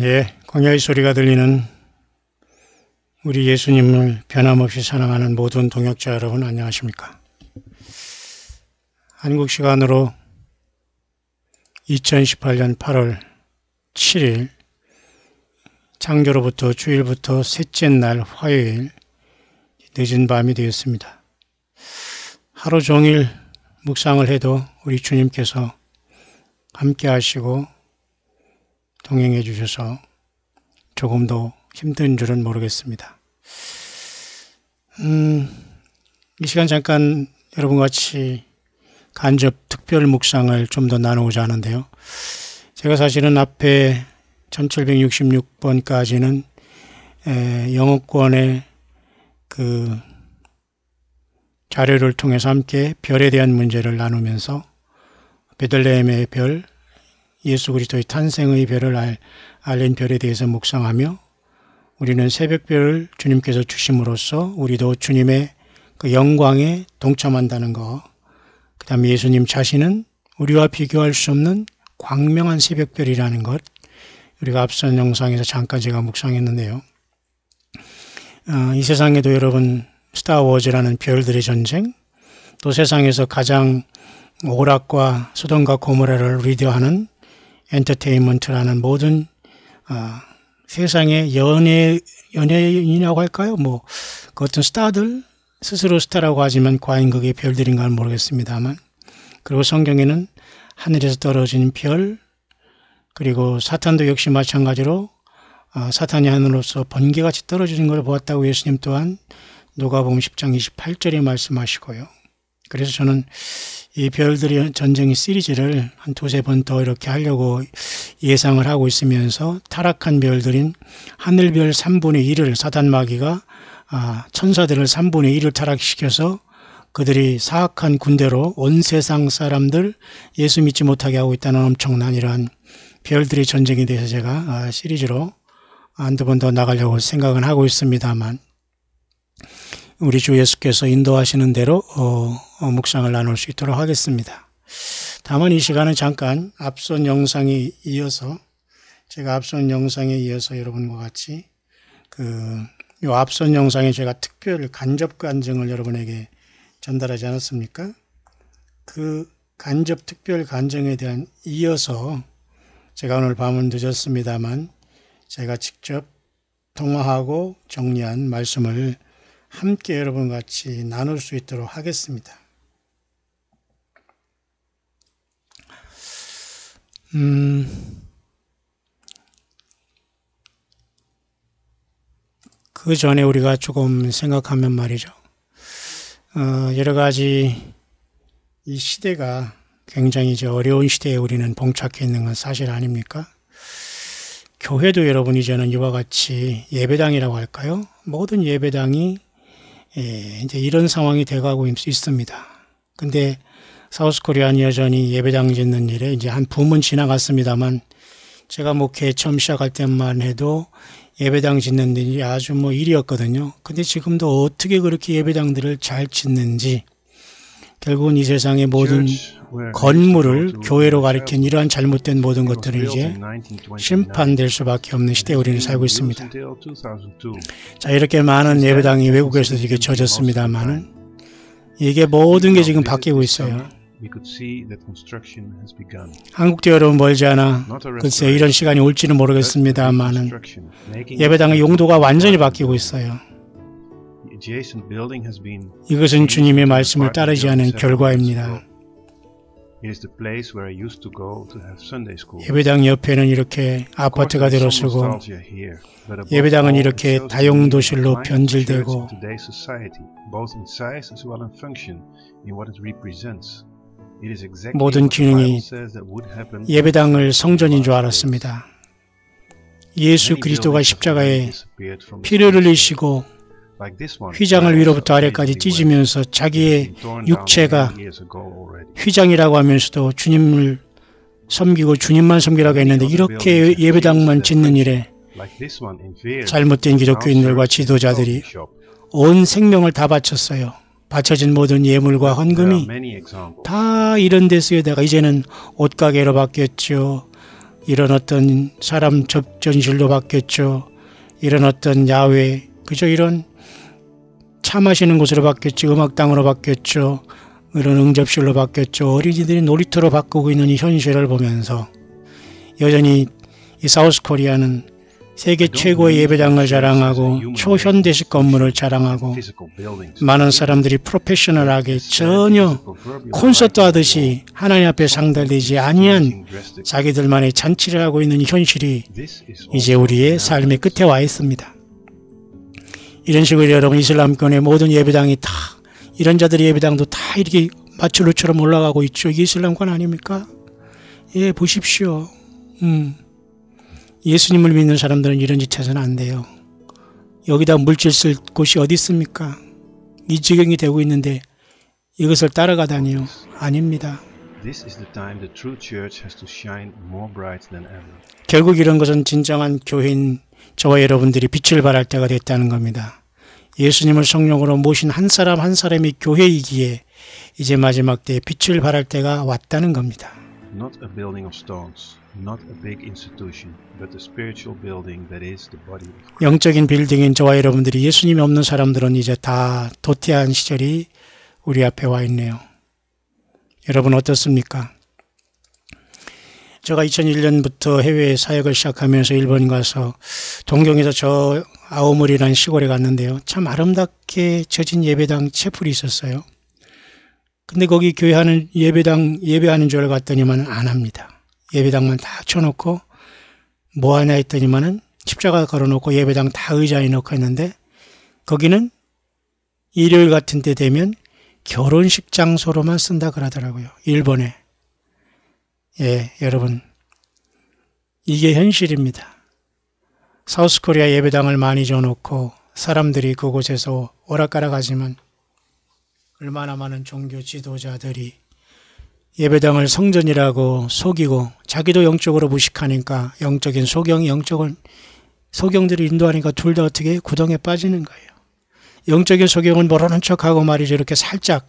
예, 광야의 소리가 들리는 우리 예수님을 변함없이 사랑하는 모든 동역자 여러분 안녕하십니까? 한국 시간으로 2018년 8월 7일 창조로부터 주일부터 셋째 날 화요일 늦은 밤이 되었습니다. 하루 종일 묵상을 해도 우리 주님께서 함께 하시고 동행해 주셔서 조금도 힘든 줄은 모르겠습니다. 이 시간 잠깐 여러분과 같이 간접 특별 묵상을 좀 더 나누고자 하는데요. 제가 사실은 앞에 1766번까지는 영어권의 그 자료를 통해서 함께 별에 대한 문제를 나누면서 베들레헴의 별, 예수 그리스도의 탄생의 별을 알린 별에 대해서 묵상하며 우리는 새벽별을 주님께서 주심으로써 우리도 주님의 그 영광에 동참한다는 것, 그 다음에 예수님 자신은 우리와 비교할 수 없는 광명한 새벽별이라는 것, 우리가 앞선 영상에서 잠깐 제가 묵상했는데요. 이 세상에도 여러분 스타워즈라는 별들의 전쟁, 또 세상에서 가장 오락과 소돔과 고모라를 리드하는 엔터테인먼트라는 모든 세상의 연예인이라고 할까요? 그 어떤 스타들, 스스로 스타라고 하지만 과연 그게 별들인가는 모르겠습니다만, 그리고 성경에는 하늘에서 떨어진 별, 그리고 사탄도 역시 마찬가지로 사탄이 하늘로서 번개같이 떨어지는 걸 보았다고 예수님 또한 누가복음 10장 28절에 말씀하시고요. 그래서 저는 이 별들의 전쟁의 시리즈를 한 두세 번 더 이렇게 하려고 예상을 하고 있으면서 타락한 별들인 하늘별 3분의 1을 사단마귀가 천사들을 3분의 1을 타락시켜서 그들이 사악한 군대로 온 세상 사람들 예수 믿지 못하게 하고 있다는 엄청난 이러한 별들의 전쟁에 대해서 제가 시리즈로 한두 번 더 나가려고 생각은 하고 있습니다만, 우리 주 예수께서 인도하시는 대로 묵상을 나눌 수 있도록 하겠습니다. 다만 이 시간은 잠깐 앞선 영상에 이어서 여러분과 같이 이 앞선 영상에 제가 특별 간접 간증을 여러분에게 전달하지 않았습니까? 그 간접 특별 간증에 대한 이어서 제가 오늘 밤은 늦었습니다만 제가 직접 통화하고 정리한 말씀을 함께 여러분과 같이 나눌 수 있도록 하겠습니다. 그 전에 우리가 조금 생각하면 말이죠. 여러 가지 이 시대가 굉장히 이제 어려운 시대에 우리는 봉착해 있는 건 사실 아닙니까? 교회도 여러분 이제는 이와 같이 예배당이라고 할까요? 모든 예배당이 이제 이런 상황이 돼가고 있습니다. 근데 사우스코리아는 여전히 예배당 짓는 일에 이제 한 붐은 지나갔습니다만, 제가 목회 처음 시작할 때만 해도 예배당 짓는 일이 아주 일이었거든요. 근데 지금도 어떻게 그렇게 예배당들을 잘 짓는지, 결국은 이 세상의 모든 건물을 교회로 가리킨 이러한 잘못된 모든 것들은 이제 심판될 수밖에 없는 시대에 우리는 살고 있습니다. 자, 이렇게 많은 예배당이 외국에서도 이게 져졌습니다만은 이게 모든 게 지금 바뀌고 있어요. 한국도 여러분 멀지 않아 글쎄 이런 시간이 올지는 모르겠습니다만은 예배당의 용도가 완전히 바뀌고 있어요. 이것은 주님의 말씀을 따르지 않은 결과입니다. 예배당 옆에는 이렇게 아파트가 들어서고, 예배당은 이렇게 다용도실로 변질되고, 모든 기능이 예배당을 성전인 줄 알았습니다. 예수 그리스도가 십자가에 피를 흘리시고 휘장을 위로부터 아래까지 찢으면서 자기의 육체가 휘장이라고 하면서도 주님을 섬기고 주님만 섬기라고 했는데, 이렇게 예배당만 짓는 일에 잘못된 기독교인들과 지도자들이 온 생명을 다 바쳤어요. 바쳐진 모든 예물과 헌금이 다 이런 데서에다가 이제는 옷가게로 바뀌었죠. 이런 어떤 사람 접전실로 바뀌었죠. 이런 어떤 야외, 그죠? 이런 차 마시는 곳으로 바뀌었죠. 음악당으로 바뀌었죠. 이런 응접실로 바뀌었죠. 어린이들이 놀이터로 바꾸고 있는 이 현실을 보면서 여전히 이 사우스코리아는 세계 최고의 예배당을 자랑하고 초현대식 건물을 자랑하고 많은 사람들이 프로페셔널하게 전혀 콘서트 하듯이 하나님 앞에 상달되지 아니한 자기들만의 잔치를 하고 있는 현실이 이제 우리의 삶의 끝에 와 있습니다. 이런 식으로 여러분 이슬람권의 모든 예배당이 다 이런 자들의 예배당도 다 이렇게 마출루처럼 올라가고 있죠. 이게 이슬람권 아닙니까? 예, 보십시오. 예수님을 믿는 사람들은 이런 짓 해서는 안 돼요. 여기다 물질 쓸 곳이 어디 있습니까? 이 지경이 되고 있는데 이것을 따라가다니요. 아닙니다. 결국 이런 것은 진정한 교회인 저와 여러분들이 빛을 발할 때가 됐다는 겁니다. 예수님을 성령으로 모신 한 사람 한 사람이 교회이기에 이제 마지막 때에 빛을 발할 때가 왔다는 겁니다. Not a building of stones, not a big institution, but a spiritual building that is the body of Christ. 영적인 빌딩인 저와 여러분들이 예수님이 없는 사람들은 이제 다 도태한 시절이 우리 앞에 와 있네요. 여러분 어떻습니까? 제가 2001년부터 해외 사역을 시작하면서 일본 가서 동경에서 저 아오모리라는 시골에 갔는데요. 참 아름답게 져진 예배당 채플이 있었어요. 근데 거기 교회하는 예배하는 줄 갔더니만 안 합니다. 예배당만 다 쳐놓고 뭐 하냐 했더니만은 십자가 걸어놓고 예배당 다 의자에 넣고 했는데 거기는 일요일 같은 때 되면 결혼식 장소로만 쓴다 그러더라고요. 일본에. 예, 여러분. 이게 현실입니다. 사우스코리아 예배당을 많이 줘놓고 사람들이 그곳에서 오락가락하지만 얼마나 많은 종교 지도자들이 예배당을 성전이라고 속이고 자기도 영적으로 무식하니까 영적인 소경, 영적인 소경들이 인도하니까 둘 다 어떻게 구덩에 빠지는 거예요. 영적인 소경은 모르는 척하고 말이죠. 이렇게 살짝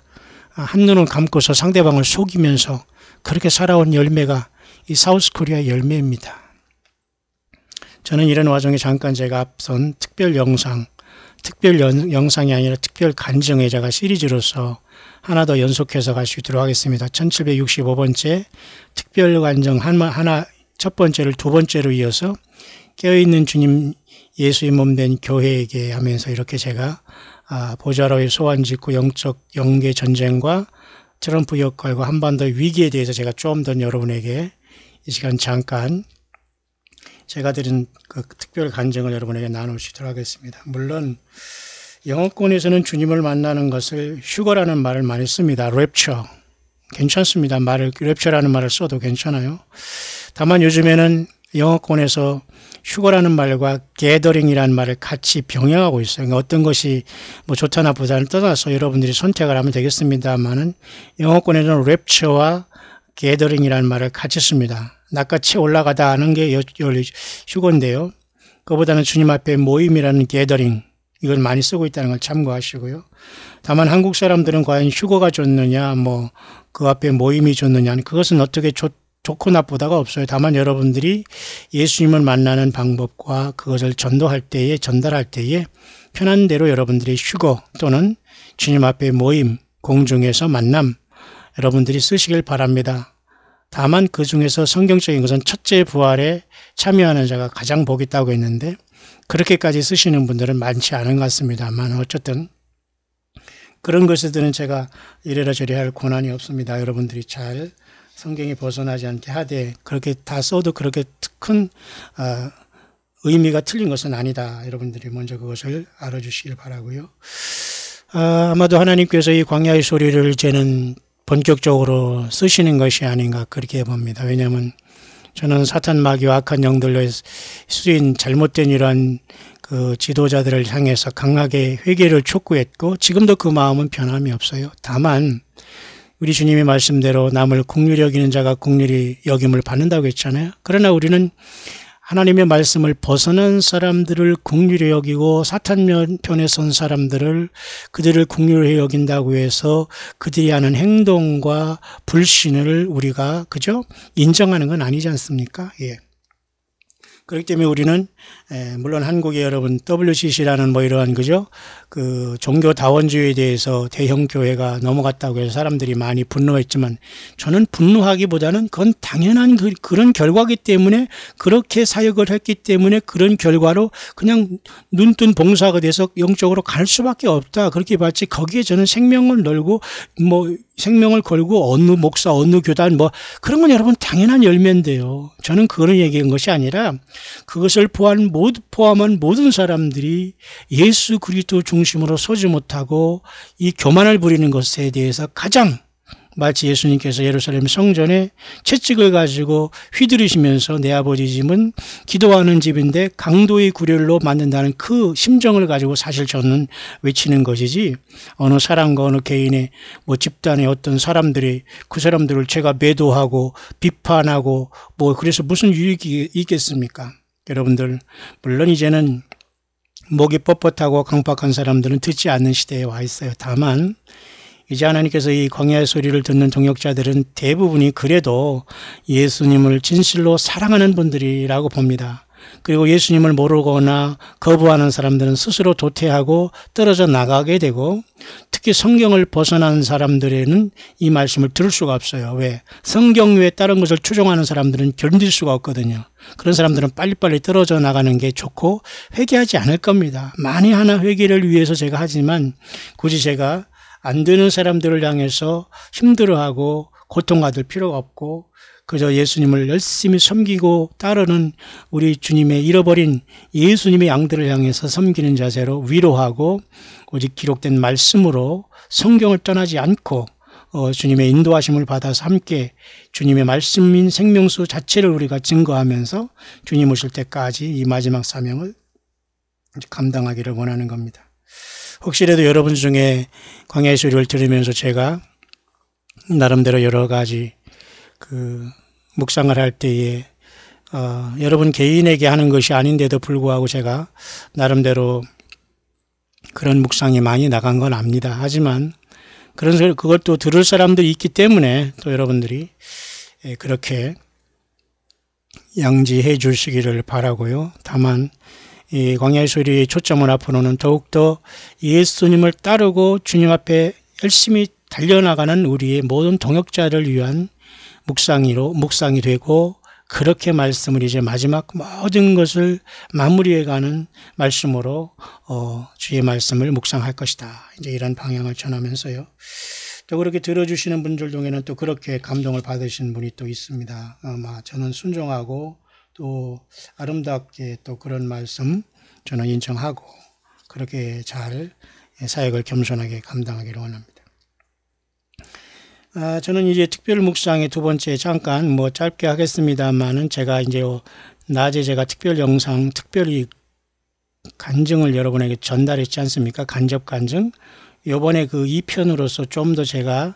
한눈을 감고서 상대방을 속이면서 그렇게 살아온 열매가 이 사우스코리아 열매입니다. 저는 이런 와중에 잠깐 제가 앞선 특별 영상이 아니라 특별 간증에 제가 시리즈로서 하나 더 연속해서 갈 수 있도록 하겠습니다. 1765번째 특별 간증 하나 첫 번째를 두 번째로 이어서 깨어있는 주님 예수의 몸된 교회에게 하면서 이렇게 제가 보좌로의 소환 짓고 영적 영계 전쟁과 트럼프 역할과 한반도 위기에 대해서 제가 좀 더 여러분에게 이 시간 잠깐 제가 드린 그 특별 간증을 여러분에게 나눌 수 있도록 하겠습니다. 물론 영어권에서는 주님을 만나는 것을 휴거라는 말을 많이 씁니다. 랩처. 괜찮습니다. 랩처라는 말을 써도 괜찮아요. 다만 요즘에는 영어권에서 휴거라는 말과 게더링이라는 말을 같이 병행하고 있어요. 그러니까 어떤 것이 뭐 좋다 나쁘다를 떠나서 여러분들이 선택을 하면 되겠습니다만은 영어권에서는 랩처와 게더링이라는 말을 같이 씁니다. 낚아채 올라가다 하는 게 휴거인데요. 그보다는 주님 앞에 모임이라는 게더링 이걸 많이 쓰고 있다는 걸 참고하시고요. 다만 한국 사람들은 과연 휴거가 좋느냐 뭐 그 앞에 모임이 좋느냐 그것은 어떻게 좋고 나쁘다가 없어요. 다만 여러분들이 예수님을 만나는 방법과 그것을 전달할 때에 편한 대로 여러분들이 휴거 또는 주님 앞에 모임, 공중에서 만남 여러분들이 쓰시길 바랍니다. 다만 그 중에서 성경적인 것은 첫째 부활에 참여하는 자가 가장 복이 있다고 했는데 그렇게까지 쓰시는 분들은 많지 않은 것 같습니다만 어쨌든 그런 것들은 제가 이래라 저래라 할 권한이 없습니다. 여러분들이 잘 성경에 벗어나지 않게 하되 그렇게 다 써도 그렇게 큰 의미가 틀린 것은 아니다. 여러분들이 먼저 그것을 알아주시길 바라고요. 아마도 하나님께서 이 광야의 소리를 이제는 본격적으로 쓰시는 것이 아닌가 그렇게 봅니다. 왜냐하면 저는 사탄 마귀와 악한 영들로 쓰인 잘못된 이러한 그 지도자들을 향해서 강하게 회개를 촉구했고 지금도 그 마음은 변함이 없어요. 다만 우리 주님의 말씀대로 남을 긍휼히 여기는 자가 긍휼히 여김을 받는다고 했잖아요. 그러나 우리는 하나님의 말씀을 벗어난 사람들을 긍휼히 여기고 사탄 편에 선 사람들을 그들을 긍휼히 여긴다고 해서 그들이 하는 행동과 불신을 우리가 그죠? 인정하는 건 아니지 않습니까? 예. 그렇기 때문에 우리는 물론 한국에 여러분 WCC라는 뭐 이러한 그죠? 그 종교 다원주의에 대해서 대형 교회가 넘어갔다고 해서 사람들이 많이 분노했지만 저는 분노하기보다는 그건 당연한 그런 결과기 때문에 그렇게 사역을 했기 때문에 그런 결과로 그냥 눈뜬 봉사가 돼서 영적으로 갈 수밖에 없다. 그렇게 봤지 거기에 저는 생명을 걸고 뭐 생명을 걸고 어느 목사 어느 교단 뭐 그런 건 여러분 당연한 열매인데요. 저는 그거를 얘기한 것이 아니라 그것을 포함한 모든 사람들이 예수 그리스도 중심으로 서지 못하고 이 교만을 부리는 것에 대해서 가장 마치 예수님께서 예루살렘 성전에 채찍을 가지고 휘두르시면서 내 아버지 집은 기도하는 집인데 강도의 구렬로 만든다는 그 심정을 가지고 사실 저는 외치는 것이지 어느 사람과 어느 개인의 뭐 집단의 어떤 사람들이 그 사람들을 제가 매도하고 비판하고 뭐 그래서 무슨 유익이 있겠습니까? 여러분들 물론 이제는 목이 뻣뻣하고 강박한 사람들은 듣지 않는 시대에 와 있어요. 다만 이제 하나님께서 이 광야의 소리를 듣는 동역자들은 대부분이 그래도 예수님을 진실로 사랑하는 분들이라고 봅니다. 그리고 예수님을 모르거나 거부하는 사람들은 스스로 도태하고 떨어져 나가게 되고 특히 성경을 벗어난 사람들에는 이 말씀을 들을 수가 없어요. 왜? 성경 외에 다른 것을 추종하는 사람들은 견딜 수가 없거든요. 그런 사람들은 빨리빨리 떨어져 나가는 게 좋고 회개하지 않을 겁니다. 만에 하나 회개를 위해서 제가 하지만 굳이 제가 안 되는 사람들을 향해서 힘들어하고 고통받을 필요가 없고 그저 예수님을 열심히 섬기고 따르는 우리 주님의 잃어버린 예수님의 양들을 향해서 섬기는 자세로 위로하고 오직 기록된 말씀으로 성경을 떠나지 않고 주님의 인도하심을 받아서 함께 주님의 말씀인 생명수 자체를 우리가 증거하면서 주님 오실 때까지 이 마지막 사명을 감당하기를 원하는 겁니다. 혹시라도 여러분 중에 광야의 소리를 들으면서 제가 나름대로 여러 가지 묵상을 할 때에 여러분 개인에게 하는 것이 아닌데도 불구하고 제가 나름대로 그런 묵상이 많이 나간 건 압니다. 하지만 그걸 또 들을 사람들이 있기 때문에 또 여러분들이 그렇게 양지해 주시기를 바라고요. 다만 이 광야의 소리의 초점을 앞으로는 더욱더 예수님을 따르고 주님 앞에 열심히 달려나가는 우리의 모든 동역자를 위한 묵상이 되고 그렇게 말씀을 이제 마지막 모든 것을 마무리해가는 말씀으로 주의 말씀을 묵상할 것이다. 이제 이런 방향을 전하면서요. 또 그렇게 들어주시는 분들 중에는 또 그렇게 감동을 받으신 분이 또 있습니다. 저는 순종하고 또 아름답게 또 그런 말씀 저는 인정하고 그렇게 잘 사역을 겸손하게 감당하기를 원합니다. 저는 이제 특별 묵상의 두 번째 잠깐 짧게 하겠습니다만은 제가 이제 낮에 제가 특별 영상 특별히 간증을 여러분에게 전달했지 않습니까? 간접 간증. 요번에 그 2편으로서 좀 더 제가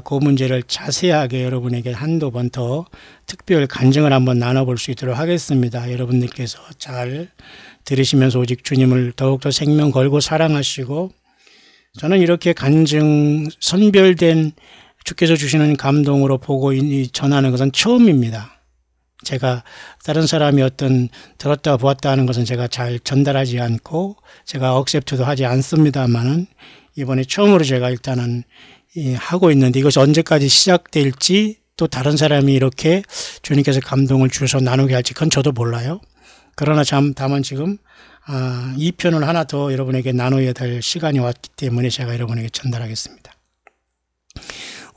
그 문제를 자세하게 여러분에게 한두 번 더 특별 간증을 한번 나눠볼 수 있도록 하겠습니다. 여러분들께서 잘 들으시면서 오직 주님을 더욱더 생명 걸고 사랑하시고 저는 이렇게 간증 선별된 주께서 주시는 감동으로 보고 전하는 것은 처음입니다. 제가 다른 사람이 어떤 들었다 보았다 하는 것은 제가 잘 전달하지 않고 제가 억셉트도 하지 않습니다만은 이번에 처음으로 제가 일단은 하고 있는데 이것이 언제까지 시작될지 또 다른 사람이 이렇게 주님께서 감동을 주셔서 나누게 할지 그건 저도 몰라요. 그러나 다만 지금 2편을 하나 더 여러분에게 나눠야 될 시간이 왔기 때문에 제가 여러분에게 전달하겠습니다.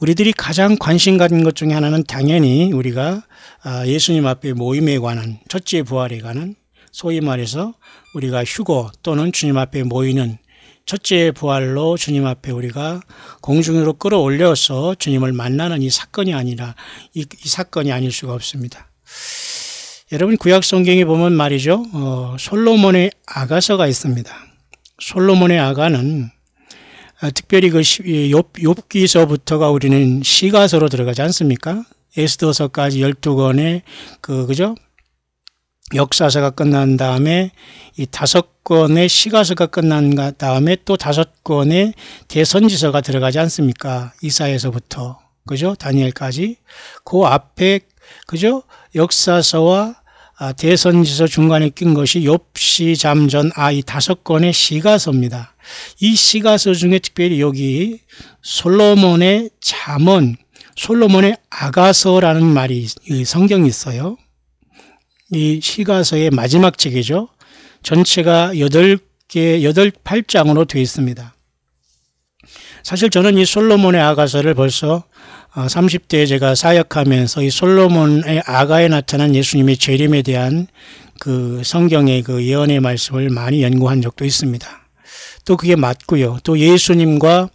우리들이 가장 관심 가진 것 중에 하나는 당연히 우리가 예수님 앞에 모임에 관한 첫째 부활에 관한 소위 말해서 우리가 휴거 또는 주님 앞에 모이는 첫째 부활로 주님 앞에 우리가 공중으로 끌어올려서 주님을 만나는 이 사건이 아니라 이 사건이 아닐 수가 없습니다. 여러분 구약 성경에 보면 말이죠. 솔로몬의 아가서가 있습니다. 솔로몬의 아가는 특별히 그 욥기서부터가 우리는 시가서로 들어가지 않습니까? 에스더서까지 12권의 그죠? 역사서가 끝난 다음에 이 5권의 시가서가 끝난 다음에 또 5권의 대선지서가 들어가지 않습니까? 이사야서부터 그죠? 다니엘까지 그 앞에 그죠? 역사서와 대선지서 중간에 낀 것이 욥시, 잠전, 이 5권의 시가서입니다. 이 시가서 중에 특별히 여기 솔로몬의 잠언, 솔로몬의 아가서라는 말이 성경이 있어요. 이 시가서의 마지막 책이죠. 전체가 8장으로 되어 있습니다. 사실 저는 이 솔로몬의 아가서를 벌써 30대에 제가 사역하면서 이 솔로몬의 아가에 나타난 예수님의 재림에 대한 그 성경의 그 예언의 말씀을 많이 연구한 적도 있습니다. 또 그게 맞고요. 또 예수님과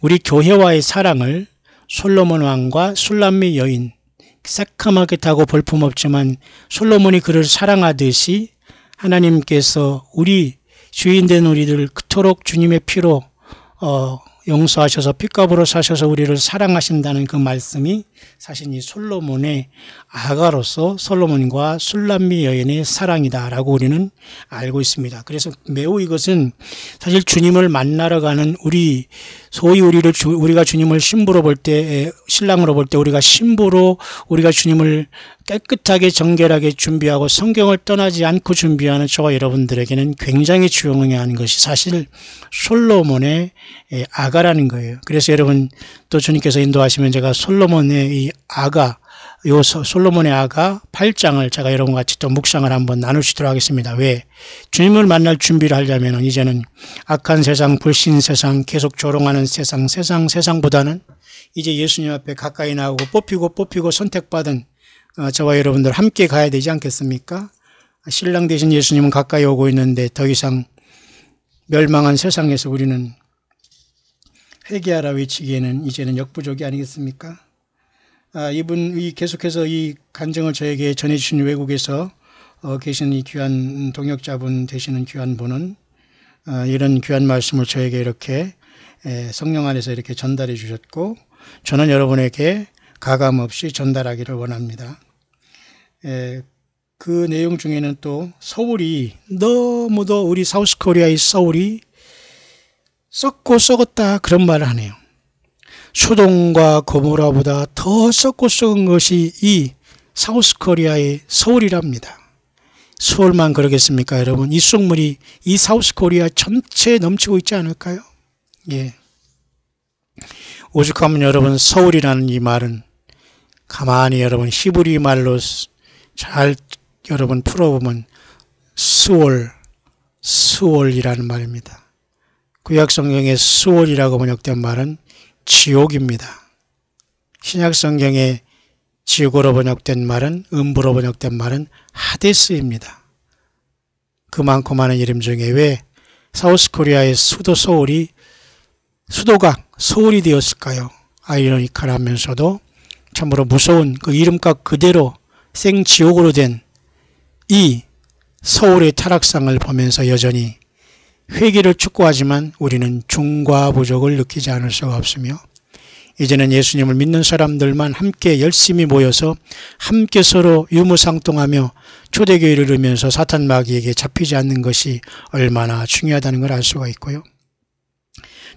우리 교회와의 사랑을 솔로몬 왕과 술람미 여인, 새카맣게 타고 볼품없지만 솔로몬이 그를 사랑하듯이 하나님께서 우리 주인된 우리들 그토록 주님의 피로 용서하셔서 핏값으로 사셔서 우리를 사랑하신다는 그 말씀이 사실 이 솔로몬의 아가로서 솔로몬과 술람미 여인의 사랑이다라고 우리는 알고 있습니다. 그래서 매우 이것은 사실 주님을 만나러 가는 소위 우리가 주님을 신부로 볼 때, 신랑으로 볼 때 우리가 신부로 우리가 주님을 깨끗하게 정결하게 준비하고 성경을 떠나지 않고 준비하는 저와 여러분들에게는 굉장히 중요한 것이 사실 솔로몬의 아가라는 거예요. 그래서 여러분 또 주님께서 인도하시면 제가 솔로몬의 이 아가, 솔로몬의 아가 8장을 제가 여러분과 같이 또 묵상을 한번 나눌 수 있도록 하겠습니다. 왜? 주님을 만날 준비를 하려면 이제는 악한 세상, 불신 세상, 계속 조롱하는 세상보다는 이제 예수님 앞에 가까이 나오고 뽑히고 선택받은 저와 여러분들 함께 가야 되지 않겠습니까? 신랑 되신 예수님은 가까이 오고 있는데 더 이상 멸망한 세상에서 우리는 회개하라 외치기에는 이제는 역부족이 아니겠습니까? 이분이 계속해서 이 간증을 저에게 전해주신 외국에서 계신 이 귀한 동역자분 되시는 귀한 분은 이런 귀한 말씀을 저에게 이렇게 성령 안에서 이렇게 전달해 주셨고 저는 여러분에게 가감없이 전달하기를 원합니다. 그 내용 중에는 또 서울이 너무도 우리 사우스코리아의 서울이 썩고 썩었다 그런 말을 하네요. 소돔과 고모라보다 더 썩고 썩은 것이 이 사우스코리아의 서울이랍니다. 서울만 그러겠습니까 여러분? 이 쑥물이 이 사우스코리아 전체에 넘치고 있지 않을까요? 예. 오죽하면 여러분 서울이라는 이 말은 가만히 여러분 히브리 말로 잘 여러분 풀어보면 스월이라는 말입니다. 구약성경의 스월이라고 번역된 말은 지옥입니다. 신약성경의 지옥으로 번역된 말은 음부로 번역된 말은 하데스입니다. 그 많고 많은 이름 중에 왜 사우스코리아의 수도 서울이 수도가 서울이 되었을까요? 아이러니컬하면서도 참으로 무서운 그 이름값 그대로 생지옥으로 된 이 서울의 타락상을 보면서 여전히 회개를 촉구하지만 우리는 중과 부족을 느끼지 않을 수가 없으며 이제는 예수님을 믿는 사람들만 함께 열심히 모여서 함께 서로 유무상통하며 초대교회를 이루면서 사탄 마귀에게 잡히지 않는 것이 얼마나 중요하다는 걸 알 수가 있고요.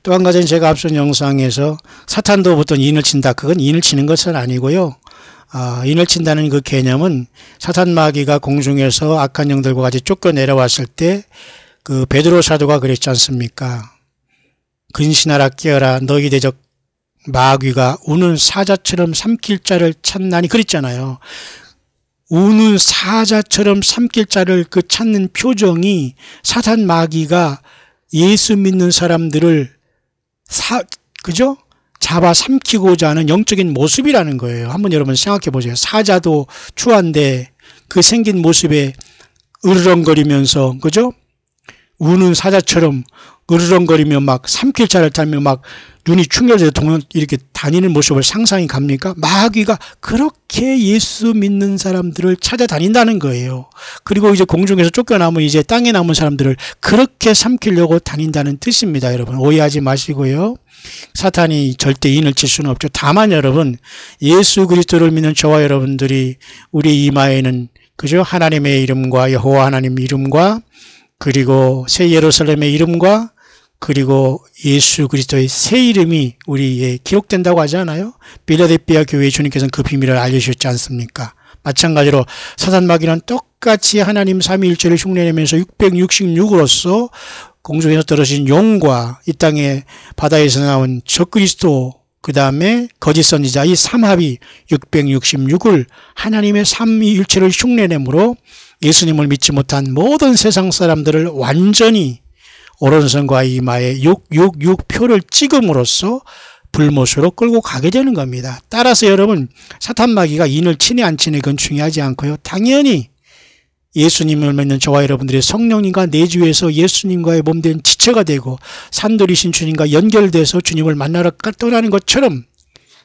또 한 가지는 제가 앞선 영상에서 사탄도 보통 인을 친다. 그건 인을 치는 것은 아니고요. 인을 친다는 그 개념은 사탄 마귀가 공중에서 악한 영들과 같이 쫓겨 내려왔을 때 그 베드로 사도가 그랬지 않습니까? 근신하라 깨어라 너희 대적 마귀가 우는 사자처럼 삼킬 자를 찾나니 그랬잖아요. 우는 사자처럼 삼킬 자를 그 찾는 표정이 사탄 마귀가 예수 믿는 사람들을 그죠? 잡아 삼키고자 하는 영적인 모습이라는 거예요. 한번 여러분 생각해 보세요. 사자도 추한데 그 생긴 모습에 으르렁거리면서 그죠? 우는 사자처럼 으르렁거리며 막 삼킬 자를 타며 막 눈이 충혈돼서 이렇게 다니는 모습을 상상이 갑니까? 마귀가 그렇게 예수 믿는 사람들을 찾아다닌다는 거예요. 그리고 이제 공중에서 쫓겨나면 이제 땅에 남은 사람들을 그렇게 삼키려고 다닌다는 뜻입니다. 여러분 오해하지 마시고요. 사탄이 절대 인을 칠 수는 없죠. 다만 여러분 예수 그리스도를 믿는 저와 여러분들이 우리 이마에는 그죠? 하나님의 이름과 여호와 하나님 이름과 그리고 새 예루살렘의 이름과 그리고 예수 그리스도의 새 이름이 우리에 기록된다고 하지 않아요? 빌라델피아 교회의 주님께서는 그 비밀을 알려주셨지 않습니까? 마찬가지로 사단 마귀는 똑같이 하나님 삼위일체를 흉내내면서 666으로서 공중에서 떨어진 용과 이 땅에 바다에서 나온 적그리스도 그 다음에 거짓 선지자 이 삼합이 666을 하나님의 삼위일체를 흉내내므로 예수님을 믿지 못한 모든 세상 사람들을 완전히 오른손과 이마에 666표를 찍음으로써 불못으로 끌고 가게 되는 겁니다. 따라서 여러분 사탄 마귀가 인을 치네 안 치네 그건 중요하지 않고요. 당연히 예수님을 믿는 저와 여러분들이 성령님과 내주에서 예수님과의 몸된 지체가 되고 산돌이신 주님과 연결돼서 주님을 만나러 떠나는 것처럼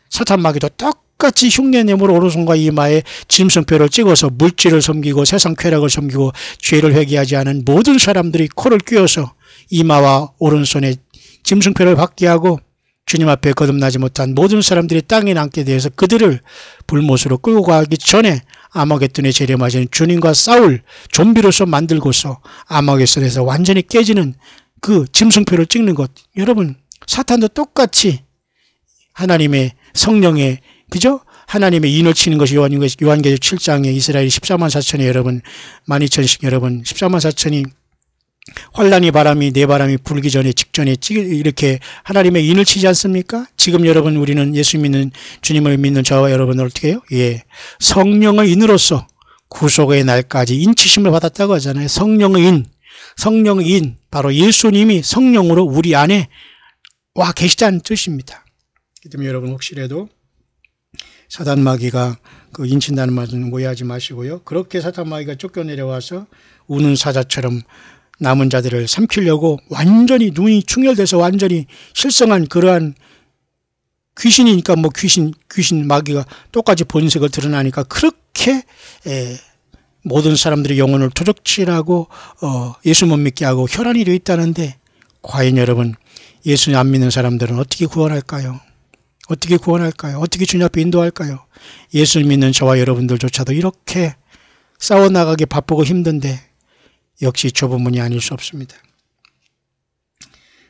사탄 마귀도 똑같이 흉내내므로 오른손과 이마에 짐승표를 찍어서 물질을 섬기고 세상 쾌락을 섬기고 죄를 회개하지 않은 모든 사람들이 코를 꿰어서 이마와 오른손에 짐승표를 받게 하고 주님 앞에 거듭나지 못한 모든 사람들이 땅에 남게 되어서 그들을 불못으로 끌고 가기 전에 아마겟돈의 재림 맞은 주님과 싸울 좀비로서 만들고서 아마겟돈에서 완전히 깨지는 그 짐승표를 찍는 것. 여러분 사탄도 똑같이 하나님의 성령의 그죠? 하나님의 인을 치는 것이 요한계시록 7장에 이스라엘 14만 4천이 여러분 12,000씩 여러분 14만 4천이 환란이 바람이 내 바람이 불기 전에 직전에 이렇게 하나님의 인을 치지 않습니까? 지금 여러분 우리는 예수 믿는 주님을 믿는 저와 여러분을 어떻게 해요? 예, 성령의 인으로서 구속의 날까지 인치심을 받았다고 하잖아요. 성령의 인 바로 예수님이 성령으로 우리 안에 와 계시다는 뜻입니다. 그렇기 여러분 혹시라도 사단 마귀가 그 인친다는 말은 오해하지 마시고요. 그렇게 사단 마귀가 쫓겨내려와서 우는 사자처럼 남은 자들을 삼키려고 완전히 눈이 충혈돼서 완전히 실성한 그러한 귀신이니까 뭐 귀신 마귀가 똑같이 본색을 드러나니까 그렇게 모든 사람들의 영혼을 도적질하고 예수 못 믿게 하고 혈안이 되어 있다는데 과연 여러분 예수 안 믿는 사람들은 어떻게 구원할까요? 어떻게 구원할까요? 어떻게 주님 앞에 인도할까요? 예수 믿는 저와 여러분들조차도 이렇게 싸워나가기 바쁘고 힘든데 역시 좁은 문이 아닐 수 없습니다.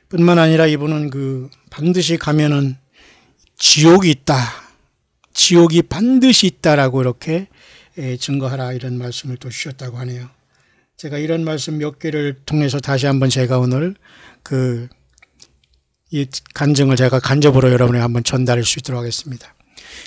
뿐만 아니라 이분은 반드시 가면은 지옥이 있다. 지옥이 반드시 있다라고 이렇게 증거하라 이런 말씀을 또 주셨다고 하네요. 제가 이런 말씀 몇 개를 통해서 다시 한번 제가 오늘 이 간증을 제가 간접으로 여러분에게 한번 전달할 수 있도록 하겠습니다.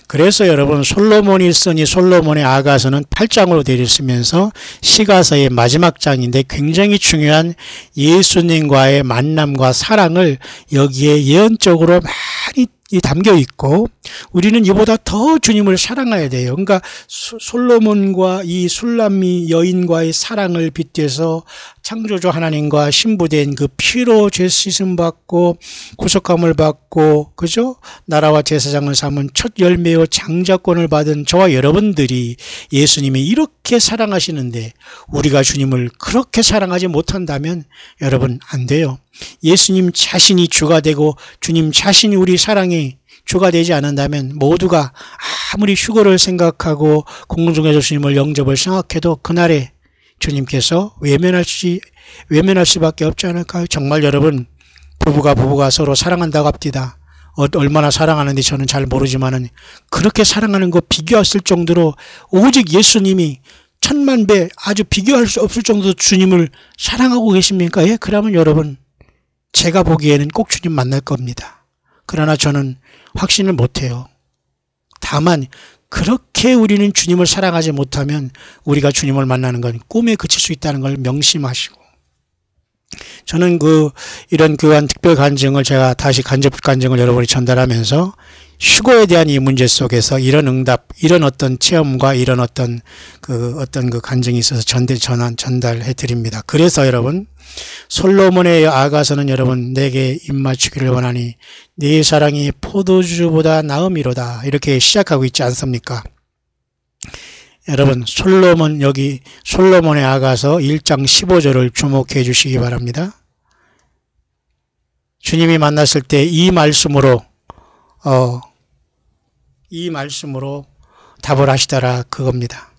그래서 여러분 솔로몬이 쓴 이 솔로몬의 아가서는 8장으로 되어 있으면서 시가서의 마지막 장인데 굉장히 중요한 예수님과의 만남과 사랑을 여기에 예언적으로 많이 담겨 있고 우리는 이보다 더 주님을 사랑해야 돼요. 그러니까 솔로몬과 이 술람미 여인과의 사랑을 빗대서 창조주 하나님과 신부된 그 피로 죄 씻음 받고 구속함을 받고 그죠? 나라와 제사장을 삼은 첫 열매요 장자권을 받은 저와 여러분들이 예수님이 이렇게 사랑하시는데 우리가 주님을 그렇게 사랑하지 못한다면 여러분 안 돼요. 예수님 자신이 주가 되고 주님 자신이 우리 사랑의 주가 되지 않는다면 모두가 아무리 휴거를 생각하고 공중에서 주님을 영접을 생각해도 그날에 주님께서 외면할 수밖에 없지 않을까요? 정말 여러분 부부가 서로 사랑한다고 합디다. 얼마나 사랑하는지 저는 잘 모르지만은 그렇게 사랑하는 거 비교했을 정도로 오직 예수님이 천만 배 아주 비교할 수 없을 정도로 주님을 사랑하고 계십니까? 예? 그러면 여러분 제가 보기에는 꼭 주님 만날 겁니다. 그러나 저는 확신을 못해요. 다만 그렇게 우리는 주님을 사랑하지 못하면 우리가 주님을 만나는 건 꿈에 그칠 수 있다는 걸 명심하시고 저는 이런 교환 특별 간증을 제가 다시 간접 간증을 여러분이 전달하면서 휴거에 대한 이 문제 속에서 이런 응답, 이런 어떤 체험과 이런 어떤 간증이 있어서 전달해 드립니다. 그래서 여러분 솔로몬의 아가서는 여러분 내게 입맞추기를 원하니 네 사랑이 포도주보다 나음이로다 이렇게 시작하고 있지 않습니까? 여러분 솔로몬의 아가서 1장 15절을 주목해 주시기 바랍니다. 주님이 만났을 때 이 말씀으로 답을 하시더라 그겁니다.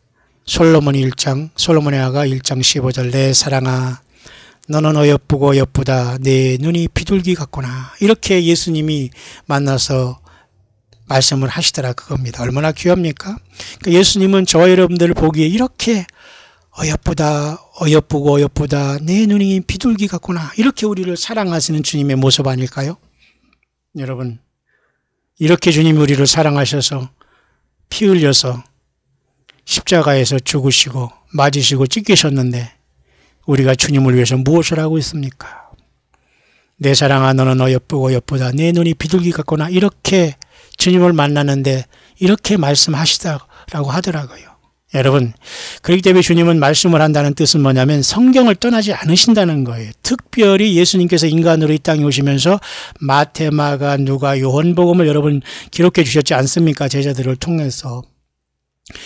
솔로몬의 아가 1장 15절 내 사랑아 너는 어여쁘고 어여쁘다 내 눈이 비둘기 같구나 이렇게 예수님이 만나서 말씀을 하시더라 그겁니다. 얼마나 귀합니까? 그러니까 예수님은 저와 여러분들을 보기에 이렇게 어여쁘다 내 눈이 비둘기 같구나 이렇게 우리를 사랑하시는 주님의 모습 아닐까요? 여러분 이렇게 주님이 우리를 사랑하셔서 피 흘려서 십자가에서 죽으시고 맞으시고 찢기셨는데 우리가 주님을 위해서 무엇을 하고 있습니까? 내 사랑아 너는 어여쁘다 내 눈이 비둘기 같구나 이렇게 주님을 만나는데 이렇게 말씀하시다라고 하더라고요. 여러분 그렇기 때문에 주님은 말씀을 한다는 뜻은 뭐냐면 성경을 떠나지 않으신다는 거예요. 특별히 예수님께서 인간으로 이 땅에 오시면서 마태, 마가, 누가, 요한복음을 여러분 기록해 주셨지 않습니까? 제자들을 통해서.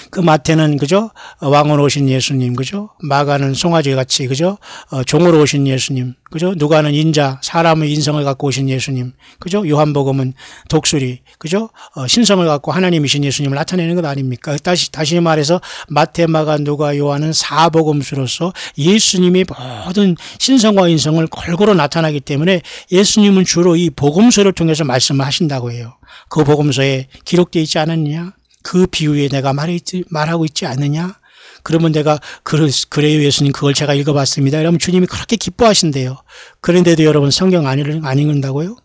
그 마태는 그죠? 왕으로 오신 예수님 그죠? 마가는 송아지 같이 그죠? 종으로 오신 예수님 그죠? 누가는 인자 사람의 인성을 갖고 오신 예수님 그죠? 요한복음은 독수리 그죠? 신성을 갖고 하나님이신 예수님을 나타내는 것 아닙니까? 다시 말해서 마태, 마가, 누가, 요한은 사복음수로서 예수님의 모든 신성과 인성을 골고루 나타나기 때문에 예수님은 주로 이 복음서를 통해서 말씀을 하신다고 해요. 그 복음서에 기록되어 있지 않았느냐? 그 비유에 내가 말하고 있지 않느냐? 그러면 내가 그래요 예수님 그걸 제가 읽어봤습니다. 이러면 주님이 그렇게 기뻐하신대요. 그런데도 여러분 성경 안 읽는다고요?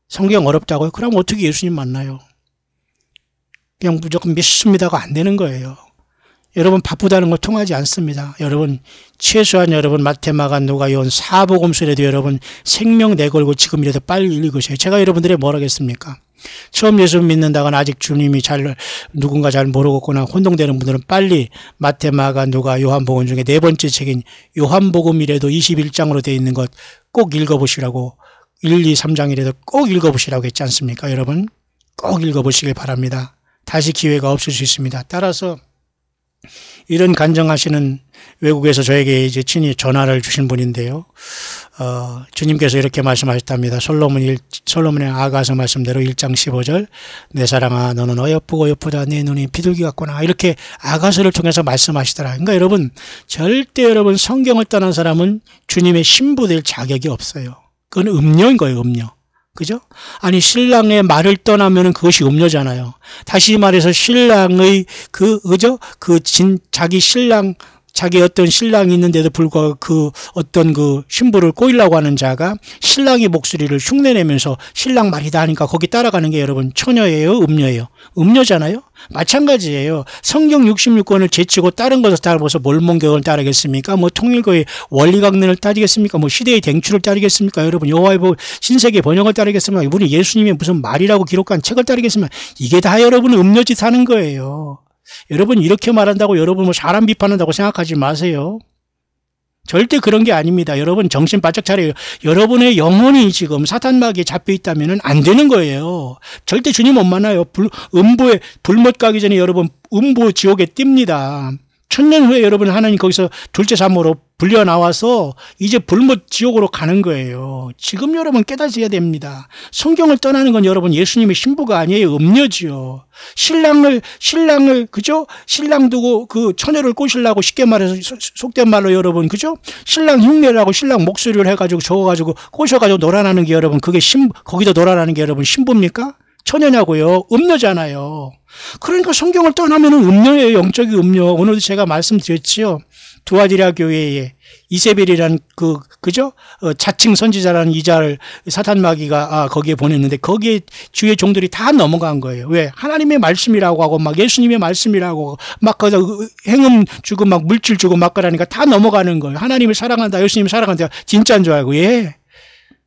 성경 어렵다고요? 그럼 어떻게 예수님 만나요? 그냥 무조건 믿습니다가 안 되는 거예요. 여러분 바쁘다는 거 통하지 않습니다. 여러분 최소한 여러분 마태, 마가, 누가, 요한 사복음서라도 여러분 생명 내걸고 지금이라도 빨리 읽으세요. 제가 여러분들이 뭘 하겠습니까? 처음 예수 믿는다거나 아직 주님이 누군가 잘 모르겠거나 혼동되는 분들은 빨리 마태, 마가, 누가, 요한복음 중에 네 번째 책인 요한복음이라도 21장으로 되어 있는 것 꼭 읽어보시라고 1, 2, 3장이라도 꼭 읽어보시라고 했지 않습니까? 여러분 꼭 읽어보시길 바랍니다. 다시 기회가 없을 수 있습니다. 따라서 이런 간증하시는 외국에서 저에게 이제 친히 전화를 주신 분인데요. 주님께서 이렇게 말씀하셨답니다. 솔로몬의 아가서 말씀대로 1장 15절 내 사랑아 너는 어여쁘다 내 눈이 비둘기 같구나 이렇게 아가서를 통해서 말씀하시더라. 그러니까 여러분 절대 여러분 성경을 떠난 사람은 주님의 신부될 자격이 없어요. 그건 음료인 거예요. 음료. 그죠? 아니 신랑의 말을 떠나면은 그것이 음료잖아요. 다시 말해서 신랑의 자기 어떤 신랑이 있는데도 불구하고 그 어떤 그 신부를 꼬이려고 하는 자가 신랑의 목소리를 흉내내면서 신랑 말이다 하니까 거기 따라가는 게 여러분 처녀예요? 음료예요? 음료잖아요? 마찬가지예요. 성경 66권을 제치고 다른 것을 따라서 몰몬경을 따르겠습니까? 뭐 통일교의 원리강론을 따르겠습니까? 뭐 시대의 댕추를 따르겠습니까? 여러분 여호와의 신세계 번역을 따르겠습니까? 이분이 예수님의 무슨 말이라고 기록한 책을 따르겠습니까? 이게 다 여러분 음료짓 하는 거예요. 여러분 이렇게 말한다고 여러분 뭐 사람 비판한다고 생각하지 마세요. 절대 그런 게 아닙니다. 여러분 정신 바짝 차려요. 여러분의 영혼이 지금 사탄마귀에 잡혀 있다면 안 되는 거예요. 절대 주님 못 만나요. 음부에 불못 가기 전에 여러분 음부 지옥에 띱니다. 1000년 후에 여러분 하나님 거기서 둘째 산모로 불려 나와서 이제 불못 지옥으로 가는 거예요. 지금 여러분 깨닫어야 됩니다. 성경을 떠나는 건 여러분 예수님의 신부가 아니에요. 음료지요. 신랑을 그죠? 신랑 두고 그 처녀를 꼬시려고 쉽게 말해서 속된 말로 여러분 그죠? 신랑 흉내라고 신랑 목소리를 해가지고 적어가지고 꼬셔가지고 놀아나는 게 여러분 그게 거기다 놀아나는 게 여러분 신부입니까? 처녀냐고요. 음료잖아요. 그러니까 성경을 떠나면 음료예요. 영적인 음료. 오늘도 제가 말씀드렸지요. 두아디라 교회에 이세벨이라는 그죠? 자칭 선지자라는 이자를 사탄마귀가 거기에 보냈는데 거기에 주의 종들이 다 넘어간 거예요. 왜? 하나님의 말씀이라고 하고 막 예수님의 말씀이라고 막 거기다 행음 주고 막 물질 주고 막 그러니까 다 넘어가는 거예요. 하나님을 사랑한다. 예수님을 사랑한다. 진짜인 줄 알고. 예.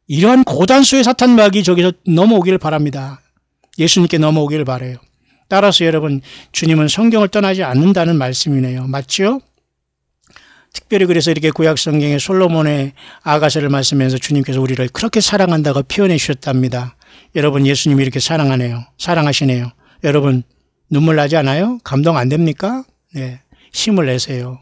이러한 고단수의 사탄마귀 저기서 넘어오기를 바랍니다. 예수님께 넘어오기를 바라요. 따라서 여러분 주님은 성경을 떠나지 않는다는 말씀이네요. 맞죠? 특별히 그래서 이렇게 구약 성경에 솔로몬의 아가서를 말씀하면서 주님께서 우리를 그렇게 사랑한다고 표현해 주셨답니다. 여러분 예수님이 이렇게 사랑하시네요. 여러분 눈물 나지 않아요? 감동 안 됩니까? 네, 힘을 내세요.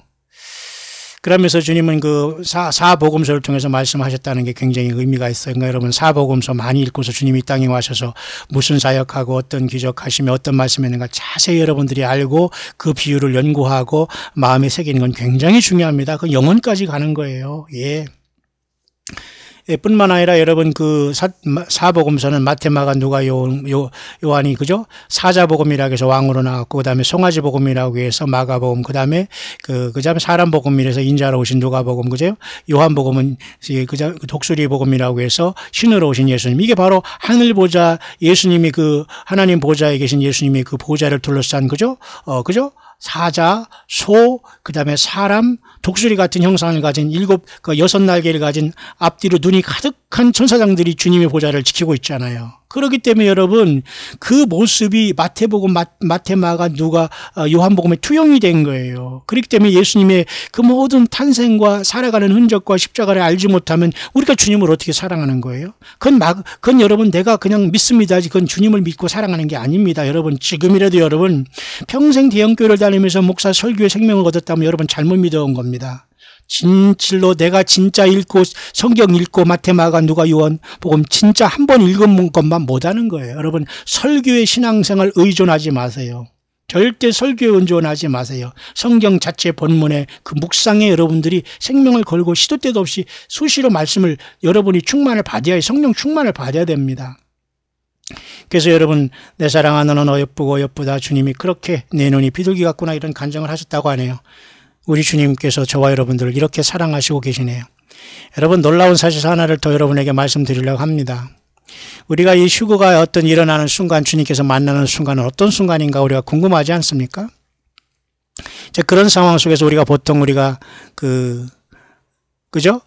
그러면서 주님은 그 사복음서를 통해서 말씀하셨다는 게 굉장히 의미가 있어요. 그러니까 여러분 사복음서 많이 읽고서 주님이 이 땅에 와셔서 무슨 사역하고 어떤 기적하시며 어떤 말씀했는가 자세히 여러분들이 알고 그 비유를 연구하고 마음에 새기는 건 굉장히 중요합니다. 그 영혼까지 가는 거예요. 예. 뿐만 아니라 여러분 그 사복음서는 마태, 마가, 누가, 요한이 그죠? 사자복음이라고 해서 왕으로 나왔고 그다음에 송아지복음이라고 해서 마가복음 그다음에 그다음에 사람복음이라서 인자로 오신 누가복음 그죠? 요한복음은 독수리복음이라고 해서 신으로 오신 예수님. 이게 바로 하늘 보좌 예수님이 그 하나님 보좌에 계신 예수님이 그 보좌를 둘러싼 그죠? 그죠? 사자, 소, 그 다음에 사람, 독수리 같은 형상을 가진 여섯 날개를 가진 앞뒤로 눈이 가득한 천사장들이 주님의 보좌를 지키고 있잖아요. 그렇기 때문에 여러분 그 모습이 마태복음, 마태, 마가, 누가, 요한복음에 투영이 된 거예요. 그렇기 때문에 예수님의 그 모든 탄생과 살아가는 흔적과 십자가를 알지 못하면 우리가 주님을 어떻게 사랑하는 거예요? 그건 여러분 내가 그냥 믿습니다. 그건 주님을 믿고 사랑하는 게 아닙니다. 여러분 지금이라도 여러분 평생 대형교회를 다니면서 목사 설교에 생명을 얻었다면 여러분 잘못 믿어온 겁니다. 진실로 내가 진짜 읽고 성경 읽고 마태, 마가, 누가, 요한복음 진짜 한 번 읽은 것만 못하는 거예요. 여러분 설교의 신앙생활 의존하지 마세요. 절대 설교에 의존하지 마세요. 성경 자체 본문에 그 묵상에 여러분들이 생명을 걸고 시도 때도 없이 수시로 말씀을 여러분이 충만을 받아야 성령 충만을 받아야 됩니다. 그래서 여러분 내 사랑하는 너는 어여쁘고 어여쁘다 주님이 그렇게 내 눈이 비둘기 같구나 이런 간증을 하셨다고 하네요. 우리 주님께서 저와 여러분들을 이렇게 사랑하시고 계시네요. 여러분 놀라운 사실 하나를 더 여러분에게 말씀드리려고 합니다. 우리가 이 휴거가 어떤 일어나는 순간 주님께서 만나는 순간은 어떤 순간인가 우리가 궁금하지 않습니까? 이제 그런 상황 속에서 보통 우리가 그죠?